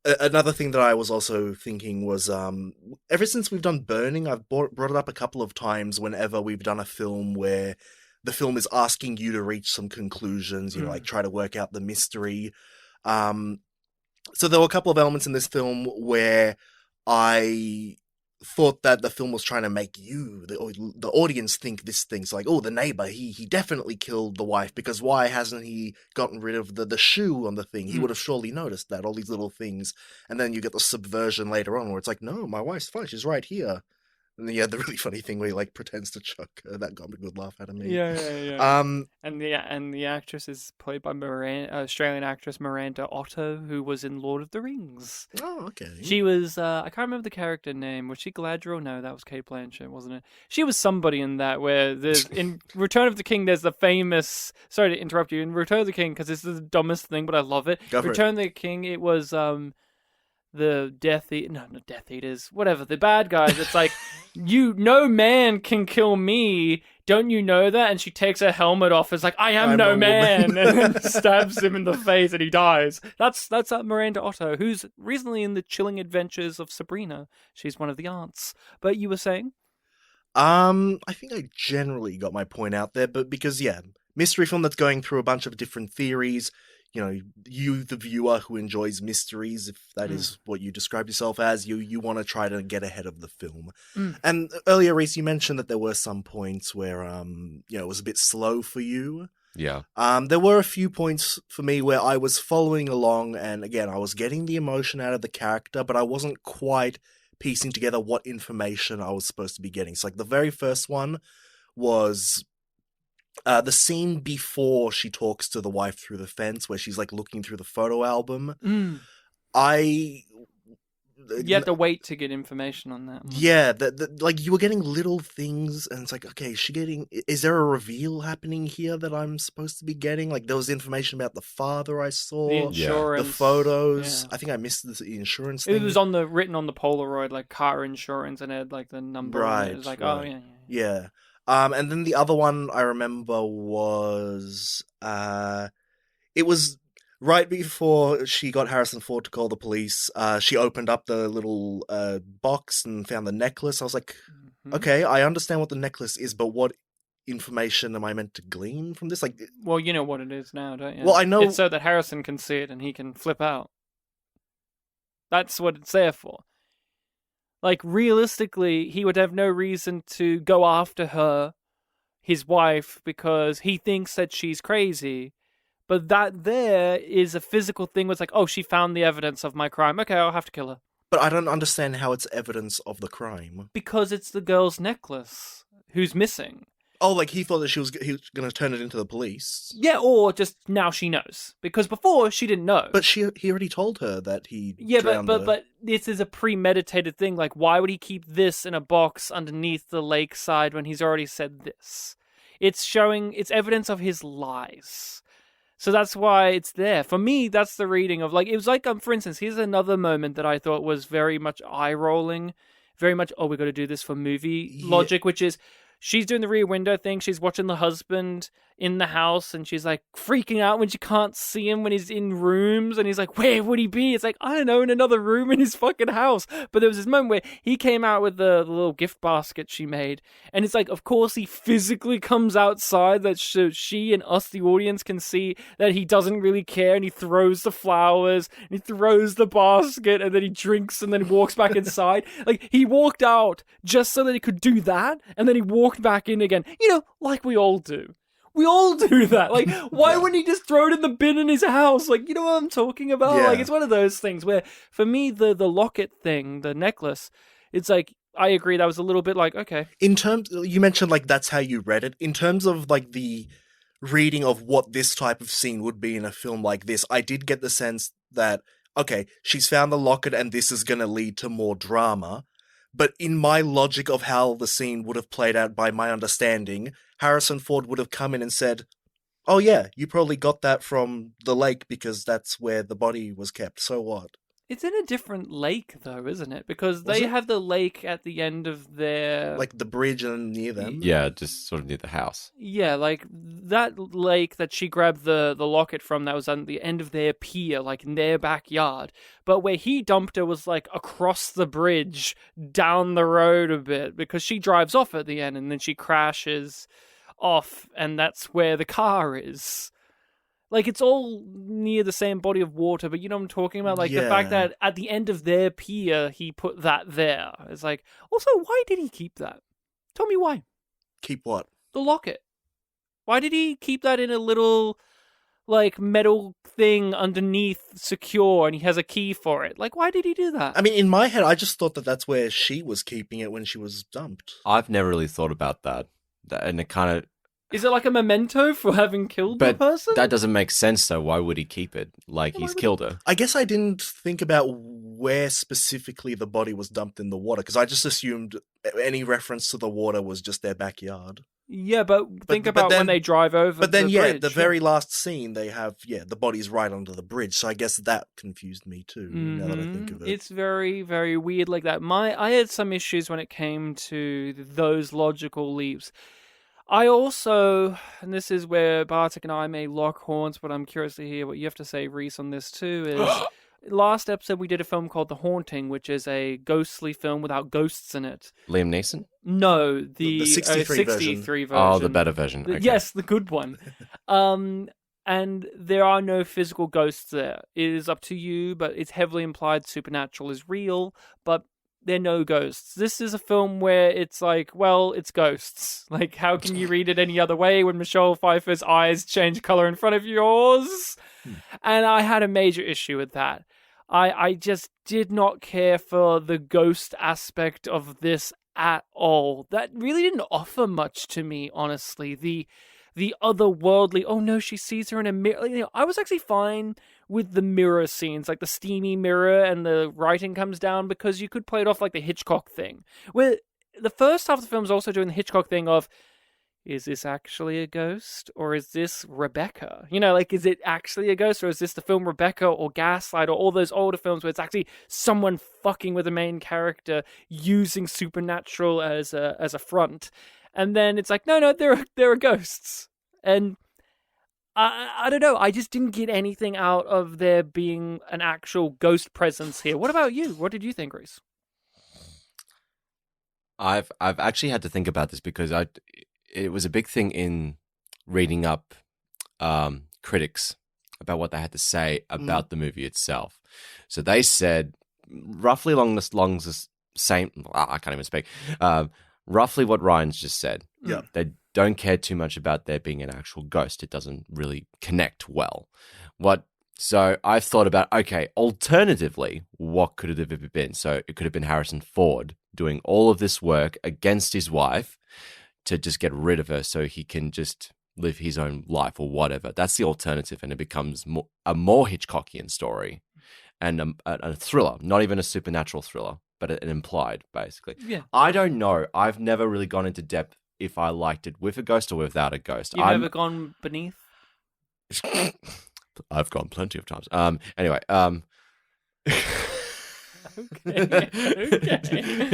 another thing that I was also thinking was ever since we've done Burning, I've brought it up a couple of times whenever we've done a film where the film is asking you to reach some conclusions, like try to work out the mystery. So there were a couple of elements in this film where I thought that the film was trying to make you, the audience, think this thing's like, oh, the neighbor, he definitely killed the wife, because why hasn't he gotten rid of the shoe on the thing? He would have surely noticed that, all these little things. And then you get the subversion later on where it's like, no, my wife's fine, she's right here. And then you had the really funny thing where he, like, pretends to chuck that got a good laugh out of me. Yeah. And the actress is played by Australian actress Miranda Otto, who was in Lord of the Rings. Oh, okay. She was I can't remember the character name. Was she Galadriel? No, that was Kate Blanchett, wasn't it? She was somebody in that. Where in Return of the King, there's the famous. Sorry to interrupt you. In Return of the King, because this is the dumbest thing, but I love it. Return of the King. It was the not Death Eaters, whatever, the bad guys. It's like, no man can kill me. don't you know that? And she takes her helmet off. It's like, I am I'm no no man, woman. and then stabs him in the face, and he dies. That's Miranda Otto, who's recently in the Chilling Adventures of Sabrina. She's one of the aunts. But you were saying? I think I generally got my point out there, but because, mystery film that's going through a bunch of different theories, you, the viewer who enjoys mysteries, if that is what you describe yourself as, you want to try to get ahead of the film. And earlier, Rhys, you mentioned that there were some points where, it was a bit slow for you. Yeah. There were a few points for me where I was following along, and again, I was getting the emotion out of the character, but I wasn't quite piecing together what information I was supposed to be getting. So, like, the very first one was the scene before she talks to the wife through the fence, where she's, like, looking through the photo album. You have to wait to get information on that one. Yeah, like, you were getting little things, and it's like, okay, is there a reveal happening here that I'm supposed to be getting? Like, there was information about the father I saw, The insurance. the photos. Yeah. I think I missed the insurance It thing. was written on the Polaroid, like car insurance, and it had like the number. Right, And it was like, right. oh yeah. Yeah. And then the other one I remember was, it was right before she got Harrison Ford to call the police. She opened up the little box and found the necklace. I was like, okay, I understand what the necklace is, but what information am I meant to glean from this? Like, well, you know what it is now, don't you? Well, I know it's so that Harrison can see it and he can flip out. That's what it's there for. Like, realistically, he would have no reason to go after her, his wife, because he thinks that she's crazy. But that there is a physical thing where it's like, oh, she found the evidence of my crime. Okay, I'll have to kill her. But I don't understand how it's evidence of the crime. Because it's the girl's necklace who's missing. Oh, like he thought that he was going to turn it into the police. Yeah, or just now she knows. Because before, she didn't know. But he already told her that he drowned her. but this is a premeditated thing. Like, why would he keep this in a box underneath the lakeside when he's already said this? It's evidence of his lies. So that's why it's there. For me, that's the reading of, like, it was like, for instance, here's another moment that I thought was very much eye-rolling. Very much, oh, we got to do this for movie logic, which is, she's doing the rear window thing. She's watching the husband in the house, and she's like freaking out when she can't see him when he's in rooms, and he's like, where would he be? It's like, I don't know, in another room in his fucking house. But there was this moment where he came out with the little gift basket she made, and it's like, of course he physically comes outside that she and us, the audience, can see that he doesn't really care, and he throws the flowers, and he throws the basket, and then he drinks, and then walks back inside. Like, he walked out just so that he could do that, and then he walked back in again. Like we all do. We all do that. Like, why wouldn't he just throw it in the bin in his house? Like, you know what I'm talking about? Yeah. Like, it's one of those things where, for me, the locket thing, the necklace, it's like, I agree, that was a little bit like, okay. In terms, you mentioned, like, that's how you read it. In terms of, like, the reading of what this type of scene would be in a film like this, I did get the sense that, okay, she's found the locket and this is going to lead to more drama. But in my logic of how the scene would have played out, by my understanding, Harrison Ford would have come in and said, oh yeah, you probably got that from the lake because that's where the body was kept. So what? It's in a different lake, though, isn't it? Because they have the lake at the end of their... Like the bridge and near them? Yeah, just sort of near the house. Yeah, like that lake that she grabbed the locket from, that was on the end of their pier, like in their backyard. But where he dumped her was like across the bridge, down the road a bit, because she drives off at the end and then she crashes off, and that's where the car is. Like, it's all near the same body of water, but you know what I'm talking about? Like, the fact that at the end of their pier, he put that there. It's like, also, why did he keep that? Tell me why. Keep what? The locket. Why did he keep that in a little, like, metal thing underneath secure, and he has a key for it? Like, why did he do that? I mean, in my head, I just thought that that's where she was keeping it when she was dumped. I've never really thought about that. And it kind of... Is it like a memento for having killed the person? That doesn't make sense, though. Why would he keep it? Like, he's killed her. I guess I didn't think about where specifically the body was dumped in the water, because I just assumed any reference to the water was just their backyard. Yeah, but think about when they drive over But then, the yeah, bridge. the very last scene, they have, the body's right under the bridge, so I guess that confused me too, now that I think of it. It's very, very weird like that. I had some issues when it came to those logical leaps. I also, and this is where Bartek and I may lock horns, but I'm curious to hear what you have to say, Rhys, on this too, is last episode we did a film called The Haunting, which is a ghostly film without ghosts in it. Liam Neeson? No, the 63 version. 63 version. Oh, the better version. Okay. Yes, the good one. And there are no physical ghosts there. It is up to you, but it's heavily implied supernatural is real, but there are no ghosts. This is a film where it's like, well, it's ghosts. Like, how can you read it any other way when Michelle Pfeiffer's eyes change color in front of yours? And I had a major issue with that. I just did not care for the ghost aspect of this at all. That really didn't offer much to me, honestly. The otherworldly, oh no, she sees her in a mirror. You know, I was actually fine with the mirror scenes, like the steamy mirror and the writing comes down, because you could play it off like the Hitchcock thing. Where the first half of the film is also doing the Hitchcock thing of, is this actually a ghost? Or is this Rebecca? You know, like, is it actually a ghost? Or is this the film Rebecca or Gaslight or all those older films where it's actually someone fucking with the main character using supernatural as a front? And then it's like, no, there are ghosts. And I don't know, I just didn't get anything out of there being an actual ghost presence here. What about you? What did you think, Rhys? I've actually had to think about this because it was a big thing in reading up critics about what they had to say about the movie itself. So they said roughly along the same. I can't even speak. Roughly what Ryan's just said. Yeah. They don't care too much about there being an actual ghost. It doesn't really connect well. So I've thought about, okay, alternatively, what could it have been? So it could have been Harrison Ford doing all of this work against his wife to just get rid of her so he can just live his own life or whatever. That's the alternative, and it becomes a more Hitchcockian story and a thriller, not even a supernatural thriller, but an implied, basically. Yeah. I don't know. I've never really gone into depth if I liked it with a ghost or without a ghost. You've never gone beneath? I've gone plenty of times. Anyway. Okay.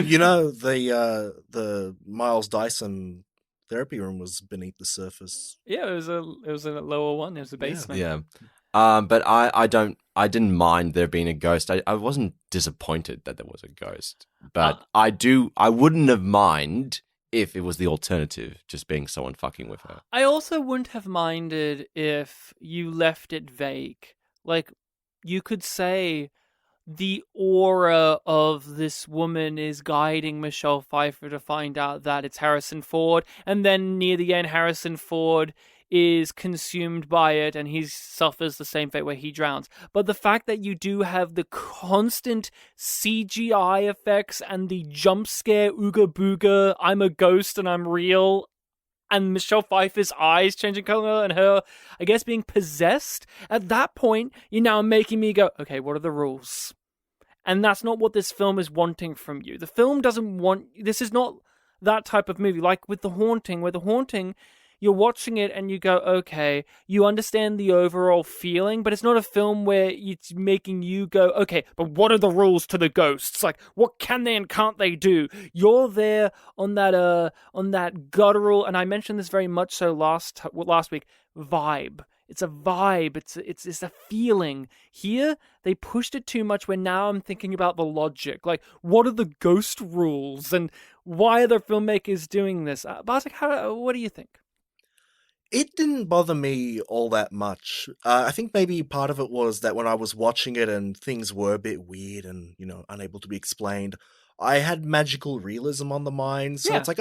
You know, the Miles Dyson therapy room was beneath the surface. Yeah, it was a lower one. It was a basement. Yeah. But I didn't mind there being a ghost. I wasn't disappointed that there was a ghost. But I wouldn't have mind if it was the alternative, just being someone fucking with her. I also wouldn't have minded if you left it vague. Like, you could say the aura of this woman is guiding Michelle Pfeiffer to find out that it's Harrison Ford, and then near the end, Harrison Ford is consumed by it and he suffers the same fate where he drowns. But the fact that you do have the constant CGI effects and the jump scare ooga booga, I'm a ghost and I'm real, and Michelle Pfeiffer's eyes changing color and her, I guess, being possessed, at that point, you're now making me go, okay, what are the rules? And that's not what this film is wanting from you. The film doesn't want... This is not that type of movie, like with The Haunting, where The Haunting, you're watching it and you go, okay, you understand the overall feeling, but it's not a film where it's making you go, okay, but what are the rules to the ghosts? Like, what can they and can't they do? You're there on that guttural, and I mentioned this very much so last week, vibe. It's a vibe. It's a feeling. Here, they pushed it too much where now I'm thinking about the logic. Like, what are the ghost rules? And why are the filmmakers doing this? Bartek, what do you think? It didn't bother me all that much. I think maybe part of it was that when I was watching it and things were a bit weird and, unable to be explained, I had magical realism on the mind. So It's like,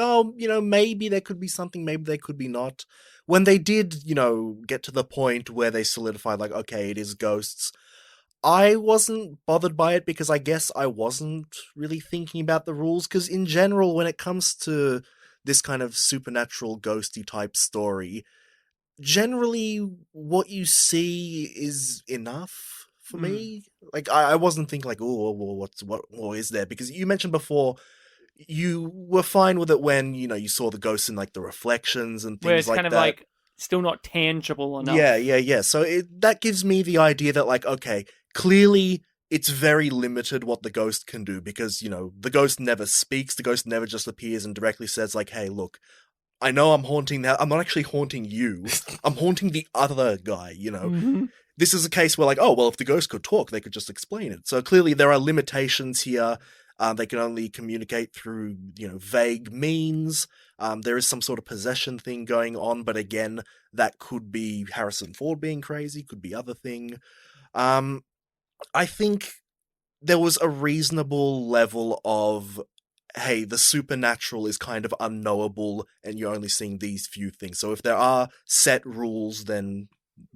maybe there could be something, maybe there could be not. When they did, get to the point where they solidified, like, okay, it is ghosts, I wasn't bothered by it because I guess I wasn't really thinking about the rules. Because in general, when it comes to this kind of supernatural ghosty type story, generally what you see is enough for me. Like, I wasn't thinking like, oh, what more is there? Because you mentioned before you were fine with it when, you saw the ghosts in like the reflections and things where it's like kind of that. like still not tangible enough. Yeah. So that gives me the idea that, like, okay, clearly it's very limited what the ghost can do because, the ghost never speaks. The ghost never just appears and directly says like, hey, look, I know I'm haunting that. I'm not actually haunting you. I'm haunting the other guy, you know. Mm-hmm. This is a case where, like, oh, well, if the ghost could talk, they could just explain it. So clearly there are limitations here. They can only communicate through, you know, vague means. There is some sort of possession thing going on, but again, that could be Harrison Ford being crazy, could be other thing. I think there was a reasonable level of, hey, the supernatural is kind of unknowable and you're only seeing these few things. So if there are set rules, then,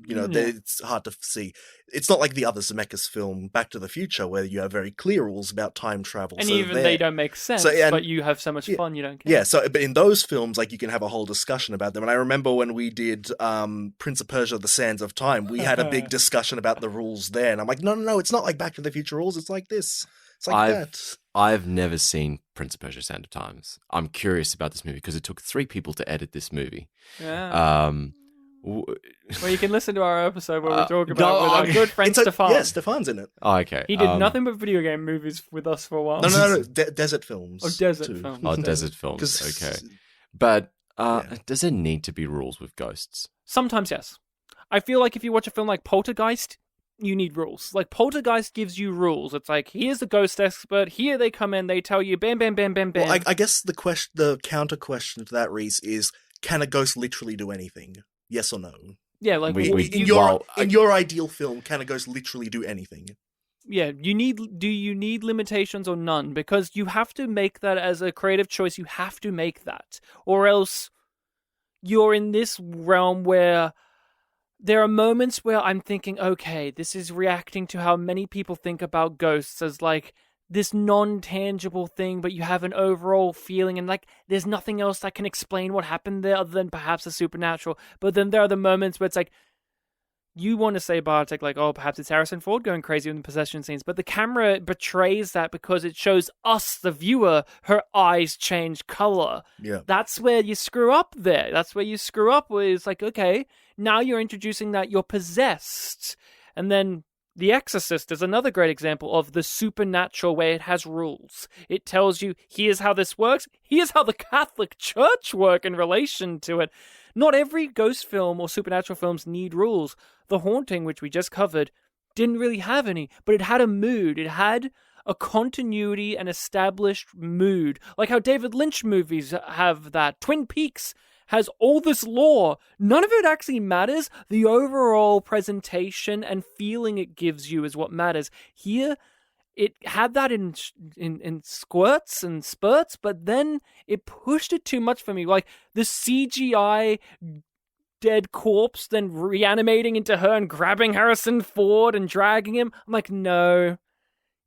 you know, it's hard to see. It's not like the other Zemeckis film, Back to the Future, where you have very clear rules about time travel. And so even they don't make sense, but you have so much fun, you don't care. Yeah, so but in those films, like, you can have a whole discussion about them. And I remember when we did Prince of Persia: The Sands of Time, we had a big discussion about the rules there. And I'm like, no, it's not like Back to the Future rules. It's like this. It's like that. I've never seen Prince of Persia: Sands of Time. I'm curious about this movie because it took 3 people to edit this movie. Yeah. Well, you can listen to our episode where we talk about with our good friend Stefan. Yeah, Stefan's in it. Oh, okay. He did nothing but video game movies with us for a while. No. Desert films. Oh, desert films. Oh, desert films. Okay. But does there need to be rules with ghosts? Sometimes, yes. I feel like if you watch a film like Poltergeist, you need rules. Like, Poltergeist gives you rules. It's like, here's the ghost expert, here they come in, they tell you bam, bam, bam, bam, bam. Well, I guess the counter question to that, Rhys, is, can a ghost literally do anything? Yes or no? Yeah, like, in your ideal film, can a ghost literally do anything? Yeah, do you need limitations or none? Because you have to make that as a creative choice, you have to make that. Or else you're in this realm where there are moments where I'm thinking, okay, this is reacting to how many people think about ghosts as like this non-tangible thing, but you have an overall feeling and like there's nothing else that can explain what happened there other than perhaps the supernatural. But then there are the moments where it's like, you want to say, Bartek, like, oh, perhaps it's Harrison Ford going crazy in the possession scenes, but the camera betrays that because it shows us, the viewer, her eyes change color. Yeah. That's where you screw up there. That's where you screw up, where it's like, okay, now you're introducing that you're possessed. And then The Exorcist is another great example of the supernatural where it has rules. It tells you, here's how this works. Here's how the Catholic Church work in relation to it. Not every ghost film or supernatural films need rules. The Haunting, which we just covered, didn't really have any, but it had a mood. It had a continuity and established mood. Like how David Lynch movies have that. Twin Peaks has all this lore. None of it actually matters. The overall presentation and feeling it gives you is what matters. Here, it had that in squirts and spurts, but then it pushed it too much for me. Like the CGI dead corpse then reanimating into her and grabbing Harrison Ford and dragging him. I'm like, no,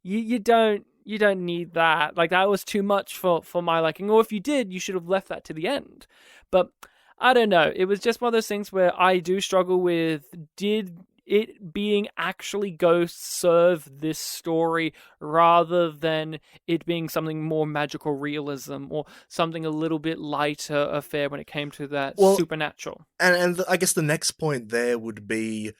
you don't need that. Like, that was too much for my liking. Or if you did, you should have left that to the end. But I don't know. It was just one of those things where I do struggle with, did it being actually ghosts serve this story rather than it being something more magical realism or something a little bit lighter affair when it came to that supernatural. And I guess the next point there would be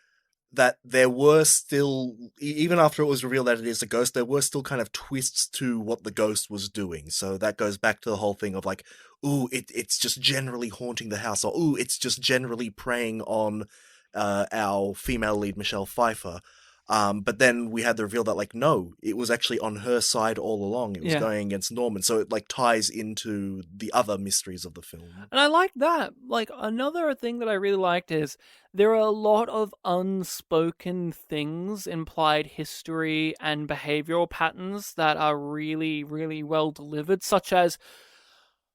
that there were still, even after it was revealed that it is a ghost, there were still kind of twists to what the ghost was doing. So that goes back to the whole thing of like, ooh, it's just generally haunting the house, or ooh, it's just generally preying on our female lead, Michelle Pfeiffer. But then we had the reveal that, like, no, it was actually on her side all along. It was going against Norman. So it, like, ties into the other mysteries of the film. And I like that. Like, another thing that I really liked is there are a lot of unspoken things, implied history and behavioral patterns that are really, really well delivered, such as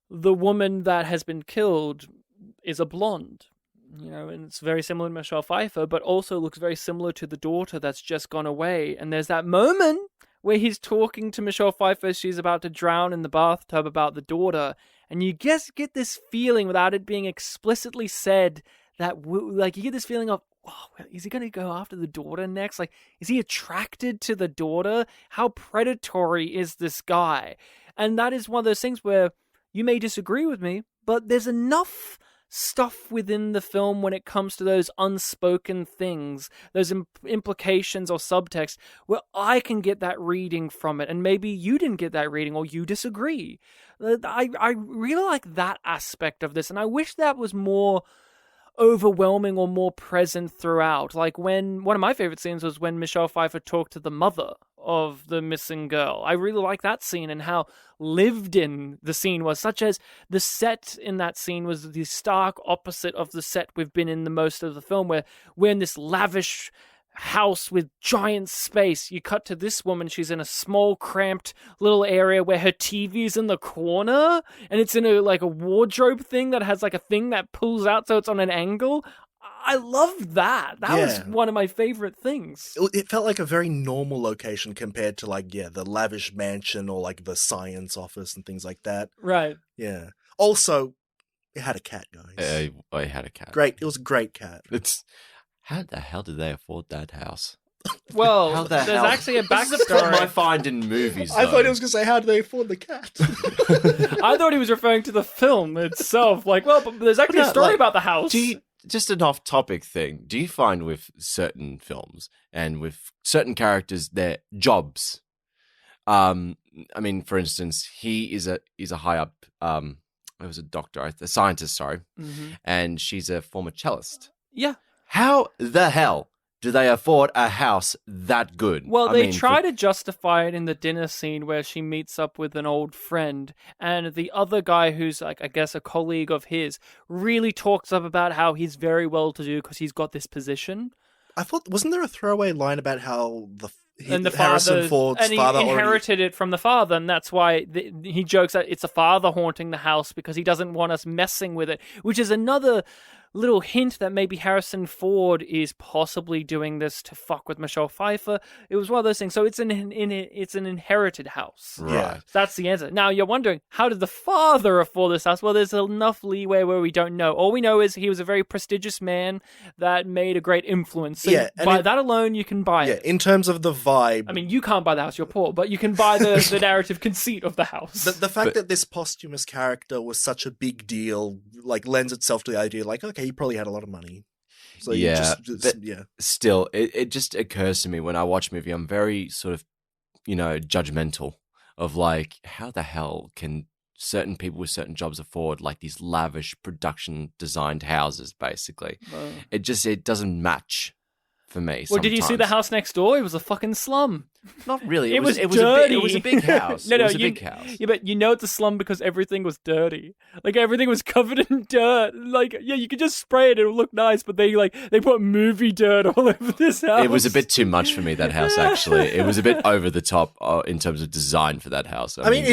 the woman that has been killed is a blonde. You know, and it's very similar to Michelle Pfeiffer, but also looks very similar to the daughter that's just gone away. And there's that moment where he's talking to Michelle Pfeiffer, she's about to drown in the bathtub, about the daughter. And you just get this feeling, without it being explicitly said, that, like, you get this feeling of, oh, is he going to go after the daughter next? Like, is he attracted to the daughter? How predatory is this guy? And that is one of those things where you may disagree with me, but there's enough stuff within the film when it comes to those unspoken things, those implications or subtext, where I can get that reading from it, and maybe you didn't get that reading or you disagree. I really like that aspect of this, and I wish that was more overwhelming or more present throughout. Like when one of my favorite scenes was when Michelle Pfeiffer talked to the mother of the missing girl. I really like that scene and how lived in the scene was, such as the set in that scene was the stark opposite of the set we've been in the most of the film, where we're in this lavish house with giant space. You cut to this woman, she's in a small cramped little area where her TV's in the corner and it's in a wardrobe thing that has like a thing that pulls out so it's on an angle. I loved that. That was one of my favorite things. It felt like a very normal location compared to the lavish mansion or like the science office and things like that. Right. Yeah. Also, it had a cat, guys. I had a cat. Great. It was a great cat. How the hell did they afford that house? Well, there's actually a This is the problem I backstory. find in movies, I though. thought he was going to say, how do they afford the cat? I thought he was referring to the film itself. But there's actually a story about the house. Just an off-topic thing. Do you find with certain films and with certain characters, their jobs? I mean, for instance, he is a high up. It was a doctor, a scientist, sorry, and she's a former cellist. Yeah. How the hell do they afford a house that good? Well, they try to justify it in the dinner scene where she meets up with an old friend, and the other guy who's I guess a colleague of his really talks up about how he's very well to do because he's got this position. I thought, wasn't there a throwaway line about how And the Harrison Ford's father inherited it from the father, and that's why he jokes that it's a father haunting the house because he doesn't want us messing with it, which is another little hint that maybe Harrison Ford is possibly doing this to fuck with Michelle Pfeiffer. It was one of those things. So it's an inherited house. Right. That's the answer. Now you're wondering, how did the father afford this house? Well, there's enough leeway where we don't know. All we know is he was a very prestigious man that made a great influence. So by that alone, you can buy it. In terms of the vibe. I mean, you can't buy the house, you're poor, but you can buy the narrative conceit of the house. The fact that this posthumous character was such a big deal, lends itself to the idea, okay, he probably had a lot of money. So Still, it just occurs to me when I watch a movie, I'm very sort of, judgmental of how the hell can certain people with certain jobs afford these lavish production designed houses, basically. It doesn't match for me. Well, did you see the house next door? It was a fucking slum. Not really. It was dirty. dirty. It was a big house. It was a big house. Yeah, but it's a slum because everything was dirty. Everything was covered in dirt. You could just spray it; it would look nice. But they put movie dirt all over this house. It was a bit too much for me. That house, actually, it was a bit over the top in terms of design for that house. I mean,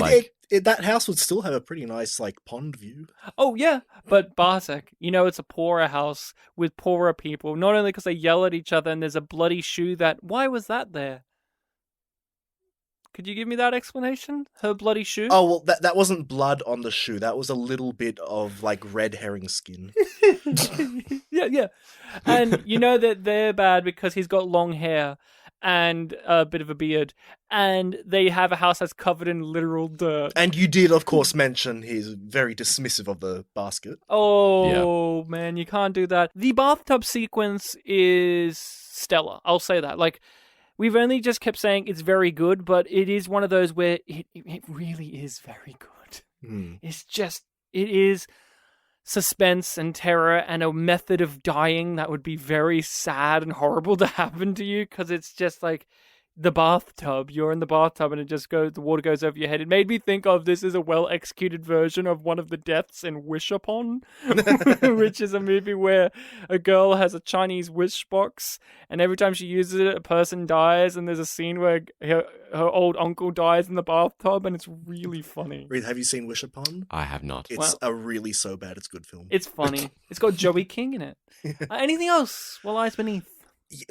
that house would still have a pretty nice pond view. Oh yeah, but Bartek, it's a poorer house with poorer people. Not only because they yell at each other and there's a bloody shoe why was that there? Could you give me that explanation? Her bloody shoe? Oh, well, that wasn't blood on the shoe. That was a little bit of red herring skin. Yeah. And that they're bad because he's got long hair and a bit of a beard, and they have a house that's covered in literal dirt. And you did, of course, mention he's very dismissive of the basket. Oh, man, you can't do that. The bathtub sequence is stellar. I'll say that. We've only just kept saying it's very good, but it is one of those where it really is very good. It is suspense and terror and a method of dying that would be very sad and horrible to happen to you, because it's just the bathtub. You're in the bathtub and the water goes over your head. It made me think of this as a well-executed version of one of the deaths in Wish Upon, which is a movie where a girl has a Chinese wish box, and every time she uses it, a person dies, and there's a scene where her old uncle dies in the bathtub, and it's really funny. Reed, have you seen Wish Upon? I have not. It's a really so bad it's good film. It's funny. It's got Joey King in it. Anything else? What lies beneath?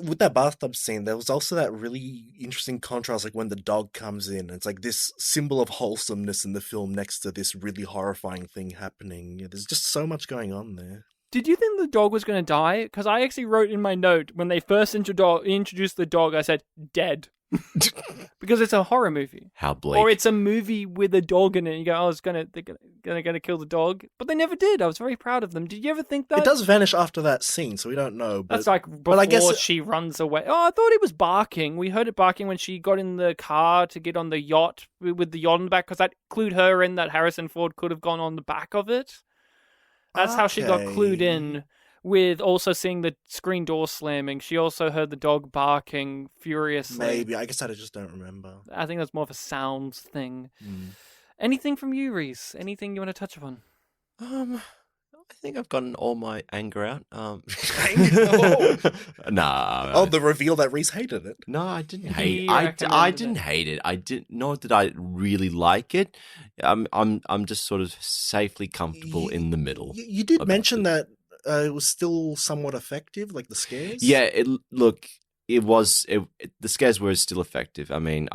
With that bathtub scene, there was also that really interesting contrast, when the dog comes in. It's this symbol of wholesomeness in the film next to this really horrifying thing happening. Yeah, there's just so much going on there. Did you think the dog was going to die? Because I actually wrote in my note, when they first introduced the dog, I said, dead. Because it's a horror movie. How bleak. Or it's a movie with a dog in it. You go, they're gonna gonna kill the dog, but they never did. I was very proud of them. Did you ever think that? It does vanish after that scene, so we don't know. But, That's like before I guess she runs away. Oh, I thought it was barking. We heard it barking when she got in the car to get on the yacht with the yacht on the back, because that clued her in that Harrison Ford could have gone on the back of it. That's how she got clued in, with also seeing the screen door slamming. She also heard the dog barking furiously. Maybe. I guess I just don't remember. I think that's more of a sounds thing. Mm. Anything from you, Rhys? Anything you want to touch upon? I think I've gotten all my anger out. Oh. Nah. Oh, the reveal that Rhys hated it. No, I didn't He hate. I recommended didn't it. hate it. I didn't. Nor did I really like it. I'm just sort of safely comfortable in the middle. You did about mention it. that it was still somewhat effective, like the scares. Yeah. It was. The scares were still effective. I mean,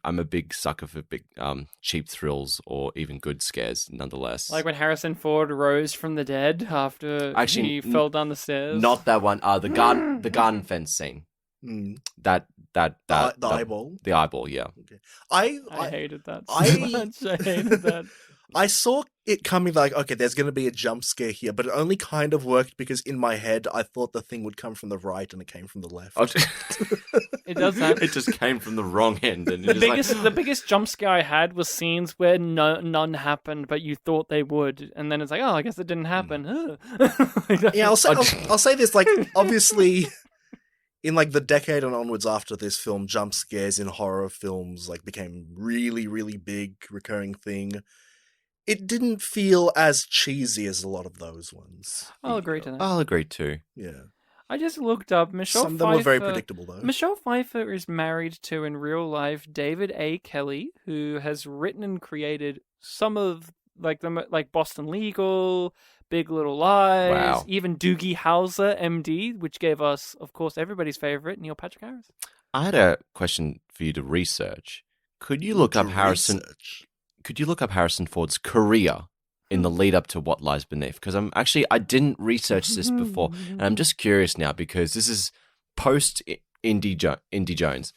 I'm a big sucker for big cheap thrills or even good scares, nonetheless. Like when Harrison Ford rose from the dead after Actually, he fell down the stairs. Not that one. The garden fence scene. Mm. The eyeball. The eyeball. Yeah. Okay. I hated that so I- much. I hated that. I saw it coming, like, okay, there's going to be a jump scare here, but it only kind of worked because in my head I thought the thing would come from the right and it came from the left. It does that. It just came from the wrong end, and The biggest jump scare I had was scenes where none happened, but you thought they would, and then it's like, oh, I guess it didn't happen. Yeah, I'll say this, like, obviously, in like the decade and onwards after this film, jump scares in horror films like became really, really big, recurring thing. It didn't feel as cheesy as a lot of those ones. I'll agree to that. I'll agree too. Yeah. I just looked up Michelle Some of them Pfeiffer. were very predictable, though. Michelle Pfeiffer is married to, in real life, David A. Kelly, who has written and created some of like Boston Legal, Big Little Lies, Wow. even Doogie Howser, MD, which gave us, of course, everybody's favorite, Neil Patrick Harris. I had a question for you to research. Could you look up Harrison? Research. Could you look up Harrison Ford's career in the lead up to What Lies Beneath? Because I didn't research this before, and I'm just curious now because this is post Indy Jones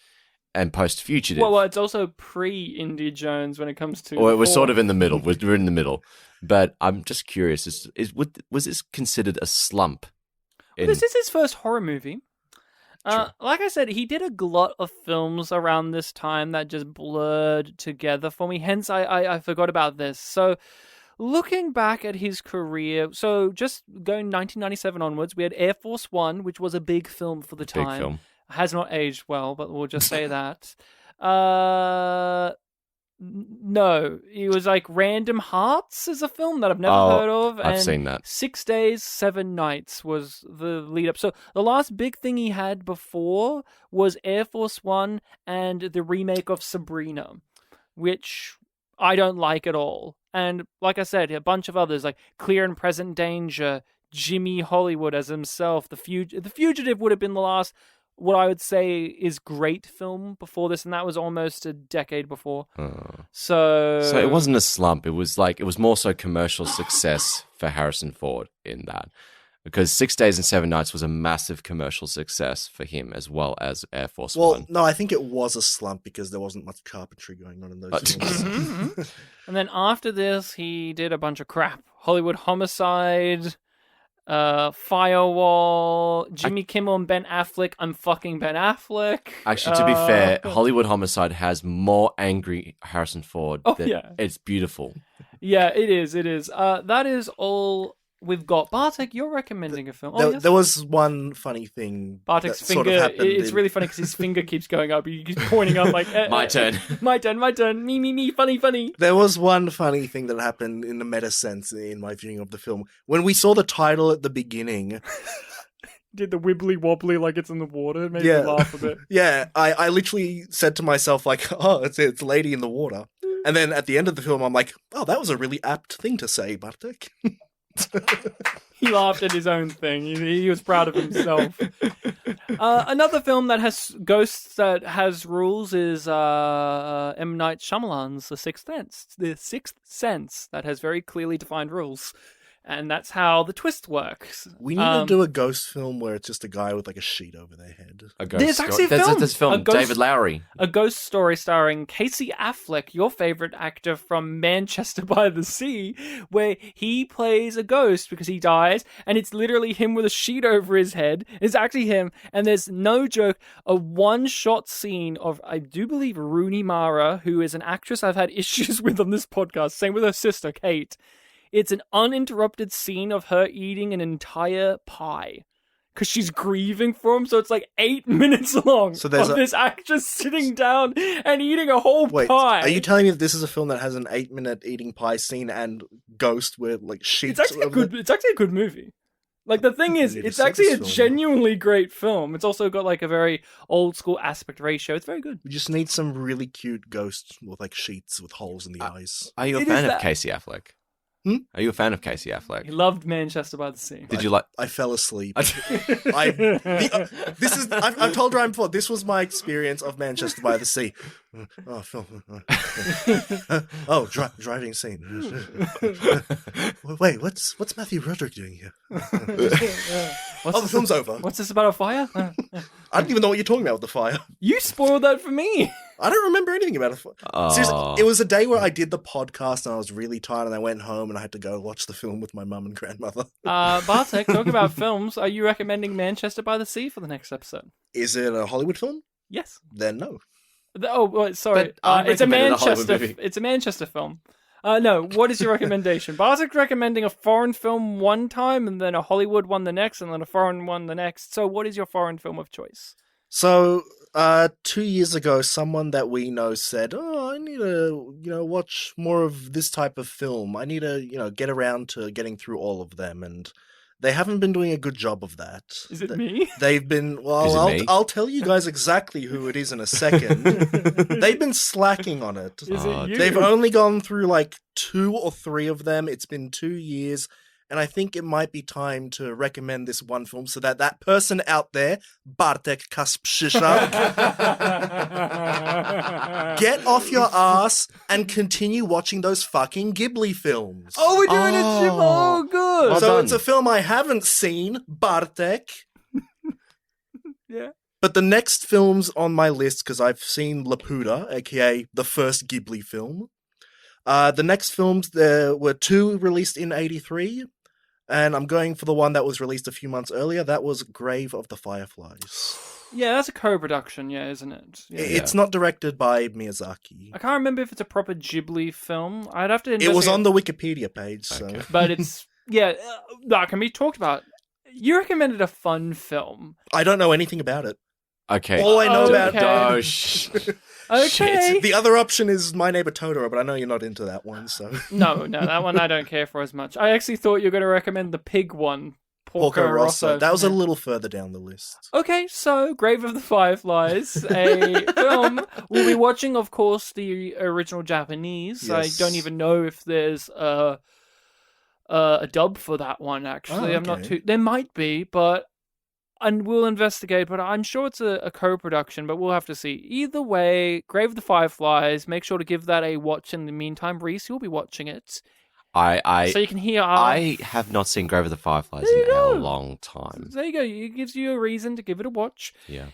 and post Fugitive. Well, it's also pre-Indy Jones when it comes to... Or we're sort of in the middle. We're in the middle, but I'm just curious: was this considered a slump? This is his first horror movie. Like I said, he did a lot of films around this time that just blurred together for me. Hence, I forgot about this. So, looking back at his career, so just going 1997 onwards, we had Air Force One, which was a big film for the time. Big film. Has not aged well, but we'll just say that. No, it was like Random Hearts is a film that I've never heard of. I've and seen that. 6 Days, 7 Nights was the lead up. So the last big thing he had before was Air Force One and the remake of Sabrina, which I don't like at all. And like I said, a bunch of others like Clear and Present Danger, Jimmy Hollywood as himself, The Fugitive would have been the last, what I would say is great film before this, and that was almost a decade before. So it wasn't a slump. It was more so commercial success for Harrison Ford in that. Because 6 Days and 7 Nights was a massive commercial success for him as well as Air Force Well, One. no, I think it was a slump because there wasn't much carpentry going on in those films. And then after this, he did a bunch of crap. Hollywood Homicide, Firewall, Jimmy Kimmel and Ben Affleck. I'm fucking Ben Affleck. Actually, to be fair, Hollywood Homicide has more angry Harrison Ford. Yeah. It's beautiful. Yeah, it is. That is all we've got. Bartek, you're recommending a film. Yes? There was one funny thing. Bartek's that sort of finger, happened it's really funny because his finger keeps going up. He keeps pointing up like, My turn. My turn. Me, funny. There was one funny thing that happened in the meta sense in my viewing of the film. When we saw the title at the beginning, Did the wibbly wobbly like it's in the water? It made me Yeah. laugh a bit. yeah, I literally said to myself, like, oh, it's Lady in the Water. And then at the end of the film, I'm like, oh, that was a really apt thing to say, Bartek. He laughed at his own thing. He was proud of himself. Another film that has ghosts that has rules is M. Night Shyamalan's The Sixth Sense. The Sixth Sense that has very clearly defined rules. And that's how the twist works. We need to do a ghost film where it's just a guy with like a sheet over their head. A ghost There's story. actually a film. There's film. A ghost- David Lowery. A ghost story starring Casey Affleck, your favorite actor from Manchester by the Sea, where he plays a ghost because he dies, and it's literally him with a sheet over his head. It's actually him, and there's no joke, a one-shot scene of, I do believe, Rooney Mara, who is an actress I've had issues with on this podcast, same with her sister, Kate. It's an uninterrupted scene of her eating an entire pie because she's grieving for him. So it's like 8 minutes long So there's of this actress sitting down and eating a whole Wait, pie. are you telling me that this is a film that has an 8-minute eating pie scene and ghost with like sheets? It's actually a good movie. Like, the thing is, need to it's see actually a this film. genuinely great film. It's also got like a very old school aspect ratio. It's very good. We just need some really cute ghosts with like sheets with holes in the eyes. Are you a It fan is of that- Casey Affleck? Are you a fan of Casey Affleck? He loved Manchester by the Sea. Did you like? I fell asleep. I've told Ryan before, this was my experience of Manchester by the Sea. Oh, Phil. Driving scene. Wait, what's Matthew Broderick doing here? The film's over. What's this about a fire? I don't even know what you're talking about with the fire. You spoiled that for me. I don't remember anything about it. Seriously, it was a day where I did the podcast and I was really tired and I went home and I had to go watch the film with my mum and grandmother. Bartek, talk about films. Are you recommending Manchester by the Sea for the next episode? Is it a Hollywood film? Yes. Then no. Sorry. But I It's a recommended a Hollywood Manchester. movie. It's a Manchester film. No. What is your recommendation? Bartek's recommending a foreign film one time, and then a Hollywood one the next, and then a foreign one the next. So, what is your foreign film of choice? So, 2 years ago, someone that we know said, "Oh, I need to, watch more of this type of film. I need to, get around to getting through all of them." And they haven't been doing a good job of that. Is it me? They've been, Is it me? I'll tell you guys exactly who it is in a second. They've been slacking on it. Is it you? They've only gone through like 2 or 3 of them. It's been 2 years. And I think it might be time to recommend this one film so that person out there, Bartek Kaspshisha, get off your ass and continue watching those fucking Ghibli films. Oh, we're doing it. Oh, good. Well so done. it's a film I haven't seen, Bartek. Yeah. But the next films on my list, because I've seen Laputa, aka the first Ghibli film. The next films, there were 2 released in 1983. And I'm going for the one that was released a few months earlier. That was Grave of the Fireflies. Yeah, that's a co-production, isn't it? Yeah. It's not directed by Miyazaki. I can't remember if it's a proper Ghibli film. I'd have to It was investigate. on the Wikipedia page, so... Okay. But it's, that can be talked about. You recommended a fun film. I don't know anything about it. Okay. All I know about... Okay. Oh, shit. Okay. The other option is My Neighbor Totoro, but I know you're not into that one, so... No, that one I don't care for as much. I actually thought you were going to recommend the pig one. Porco Rosso. That was a Yeah. little further down the list. Okay, so Grave of the Fireflies, a film. We'll be watching, of course, the original Japanese. Yes. I don't even know if there's a dub for that one, actually. Oh, I'm not okay. too... There might be, and we'll investigate, but I'm sure it's a co-production, but we'll have to see. Either way, Grave of the Fireflies, make sure to give that a watch in the meantime. Rhys, you'll be watching it. So you can hear our... I have not seen Grave of the Fireflies There you in a go. long time. There you go. It gives you a reason to give it a watch. Yeah.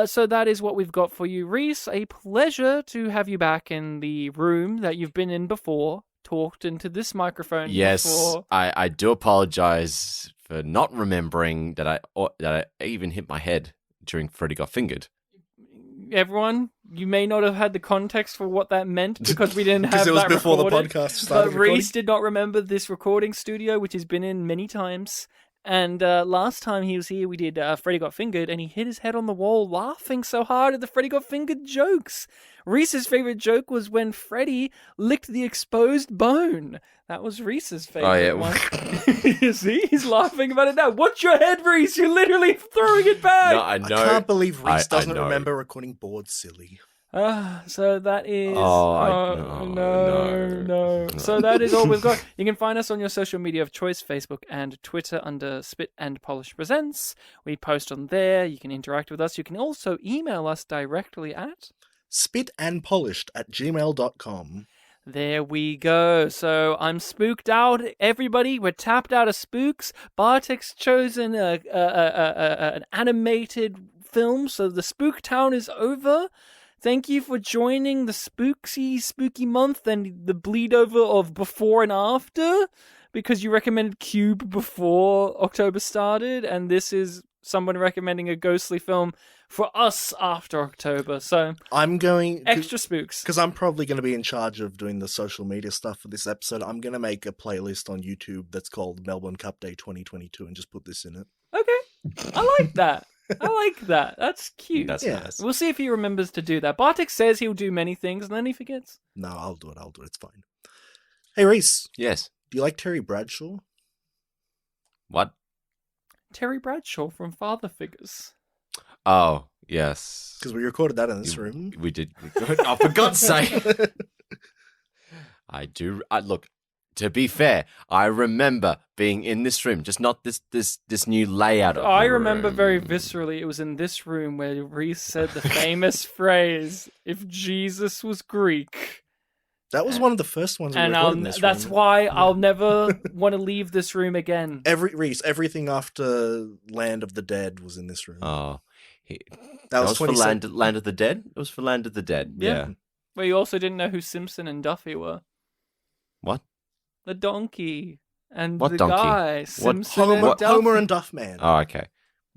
So that is what we've got for you. Rhys, a pleasure to have you back in the room that you've been in before, talked into this microphone Yes, before. I do apologize for not remembering that I even hit my head during Freddy Got Fingered. Everyone, you may not have had the context for what that meant because we didn't have Because it was that before recorded, the podcast started But recording. Rhys did not remember this recording studio, which he's been in many times. And last time he was here, we did Freddy Got Fingered, and he hit his head on the wall laughing so hard at the Freddy Got Fingered jokes. Rhys's favorite joke was when Freddy licked the exposed bone. That was Rhys's favorite one. You see? He's laughing about it now. Watch your head, Rhys! You're literally throwing it back! No, I know. I can't believe Rhys I doesn't know. remember recording Bored Silly. So that is... No. no. So that is all we've got. You can find us on your social media of choice, Facebook and Twitter under Spit and Polish Presents. We post on there. You can interact with us. You can also email us directly at... spitandpolished@gmail.com. There we go. So I'm spooked out, everybody. We're tapped out of spooks. Bartek's chosen an animated film, so the Spook Town is over. Thank you for joining the spooky month and the bleed over of before and after, because you recommended Cube before October started, and this is someone recommending a ghostly film for us after October. So I'm going extra spooks, because I'm probably going to be in charge of doing the social media stuff for this episode. I'm going to make a playlist on YouTube that's called Melbourne Cup Day 2022 and just put this in it. Okay, I like that. I like that. That's cute. That's Yeah. nice. We'll see if he remembers to do that. Bartek says he'll do many things, and then he forgets. No, I'll do it. It's fine. Hey, Rhys, Yes. do you like Terry Bradshaw? What? Terry Bradshaw from Father Figures. Oh, yes. Because we recorded that in this room. We did. Oh, for God's sake. I do. Look, to be fair, I remember being in this room, just not this new layout of I the remember room. very viscerally, it was in this room where Rhys said the famous phrase, "If Jesus was Greek." That was one of the first ones we And recorded in this that's room. why I'll never want to leave this room again. Rhys, everything after Land of the Dead was in this room. Oh, that was for 27 Land of the Dead. It was for Land of the Dead. Yeah. Yeah. Where you also didn't know who Simpson and Duffy were. What? The donkey and What the donkey? guy, Simpson and Homer, Duffy. Homer and Duffman. Oh, okay.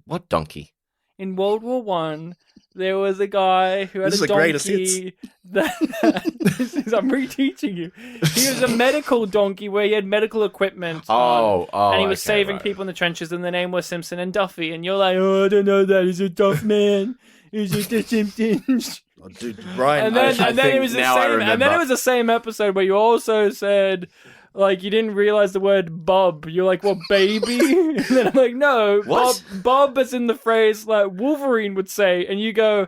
What donkey? In World War One, there was a guy who had This a is the greatest donkey. I'm reteaching you. He was a medical donkey where he had medical equipment. and he was okay, saving right. people in the trenches, and the name was Simpson and Duffy. And you're like, oh, I don't know that. He's a tough man. He's just a Simpsons. Oh, dude, Ryan. And then, I and then think it was the now I same. And then remember. it was the same episode where you also said, like, you didn't realize the word bub. You're like, what, baby? And then I'm like, no, What? Bub is in the phrase like Wolverine would say. And you go,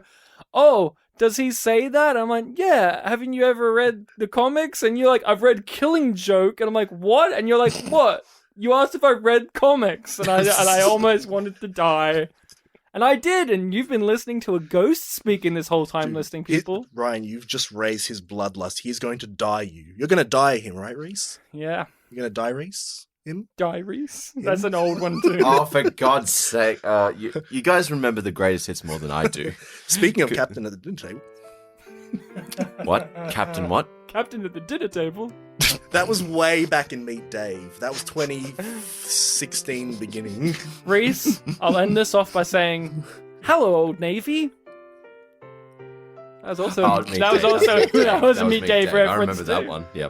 oh, does he say that? I'm like, yeah. Haven't you ever read the comics? And you're like, I've read Killing Joke. And I'm like, what? And you're like, what? You asked if I read comics, and I almost wanted to die. And I did, and you've been listening to a ghost speaking this whole time, Dude, listening, people. Ryan, you've just raised his bloodlust. He's going to die you. You're going to die him, right, Rhys? Yeah, You're going to die Rhys? Him? Diaries. That's an old one too. Oh, for God's sake! You guys remember the greatest hits more than I do. Speaking of Captain at the Dinner Table, What? Captain? What? Captain at the dinner table. that was way back in Meet Dave. That was 2016 beginning. Rhys, I'll end this off by saying, "Hello, Old Navy." That was also Oh, Meet that was Dave. also Meet Dave. that was a That Meet Dave I reference remember that too. one. Yeah.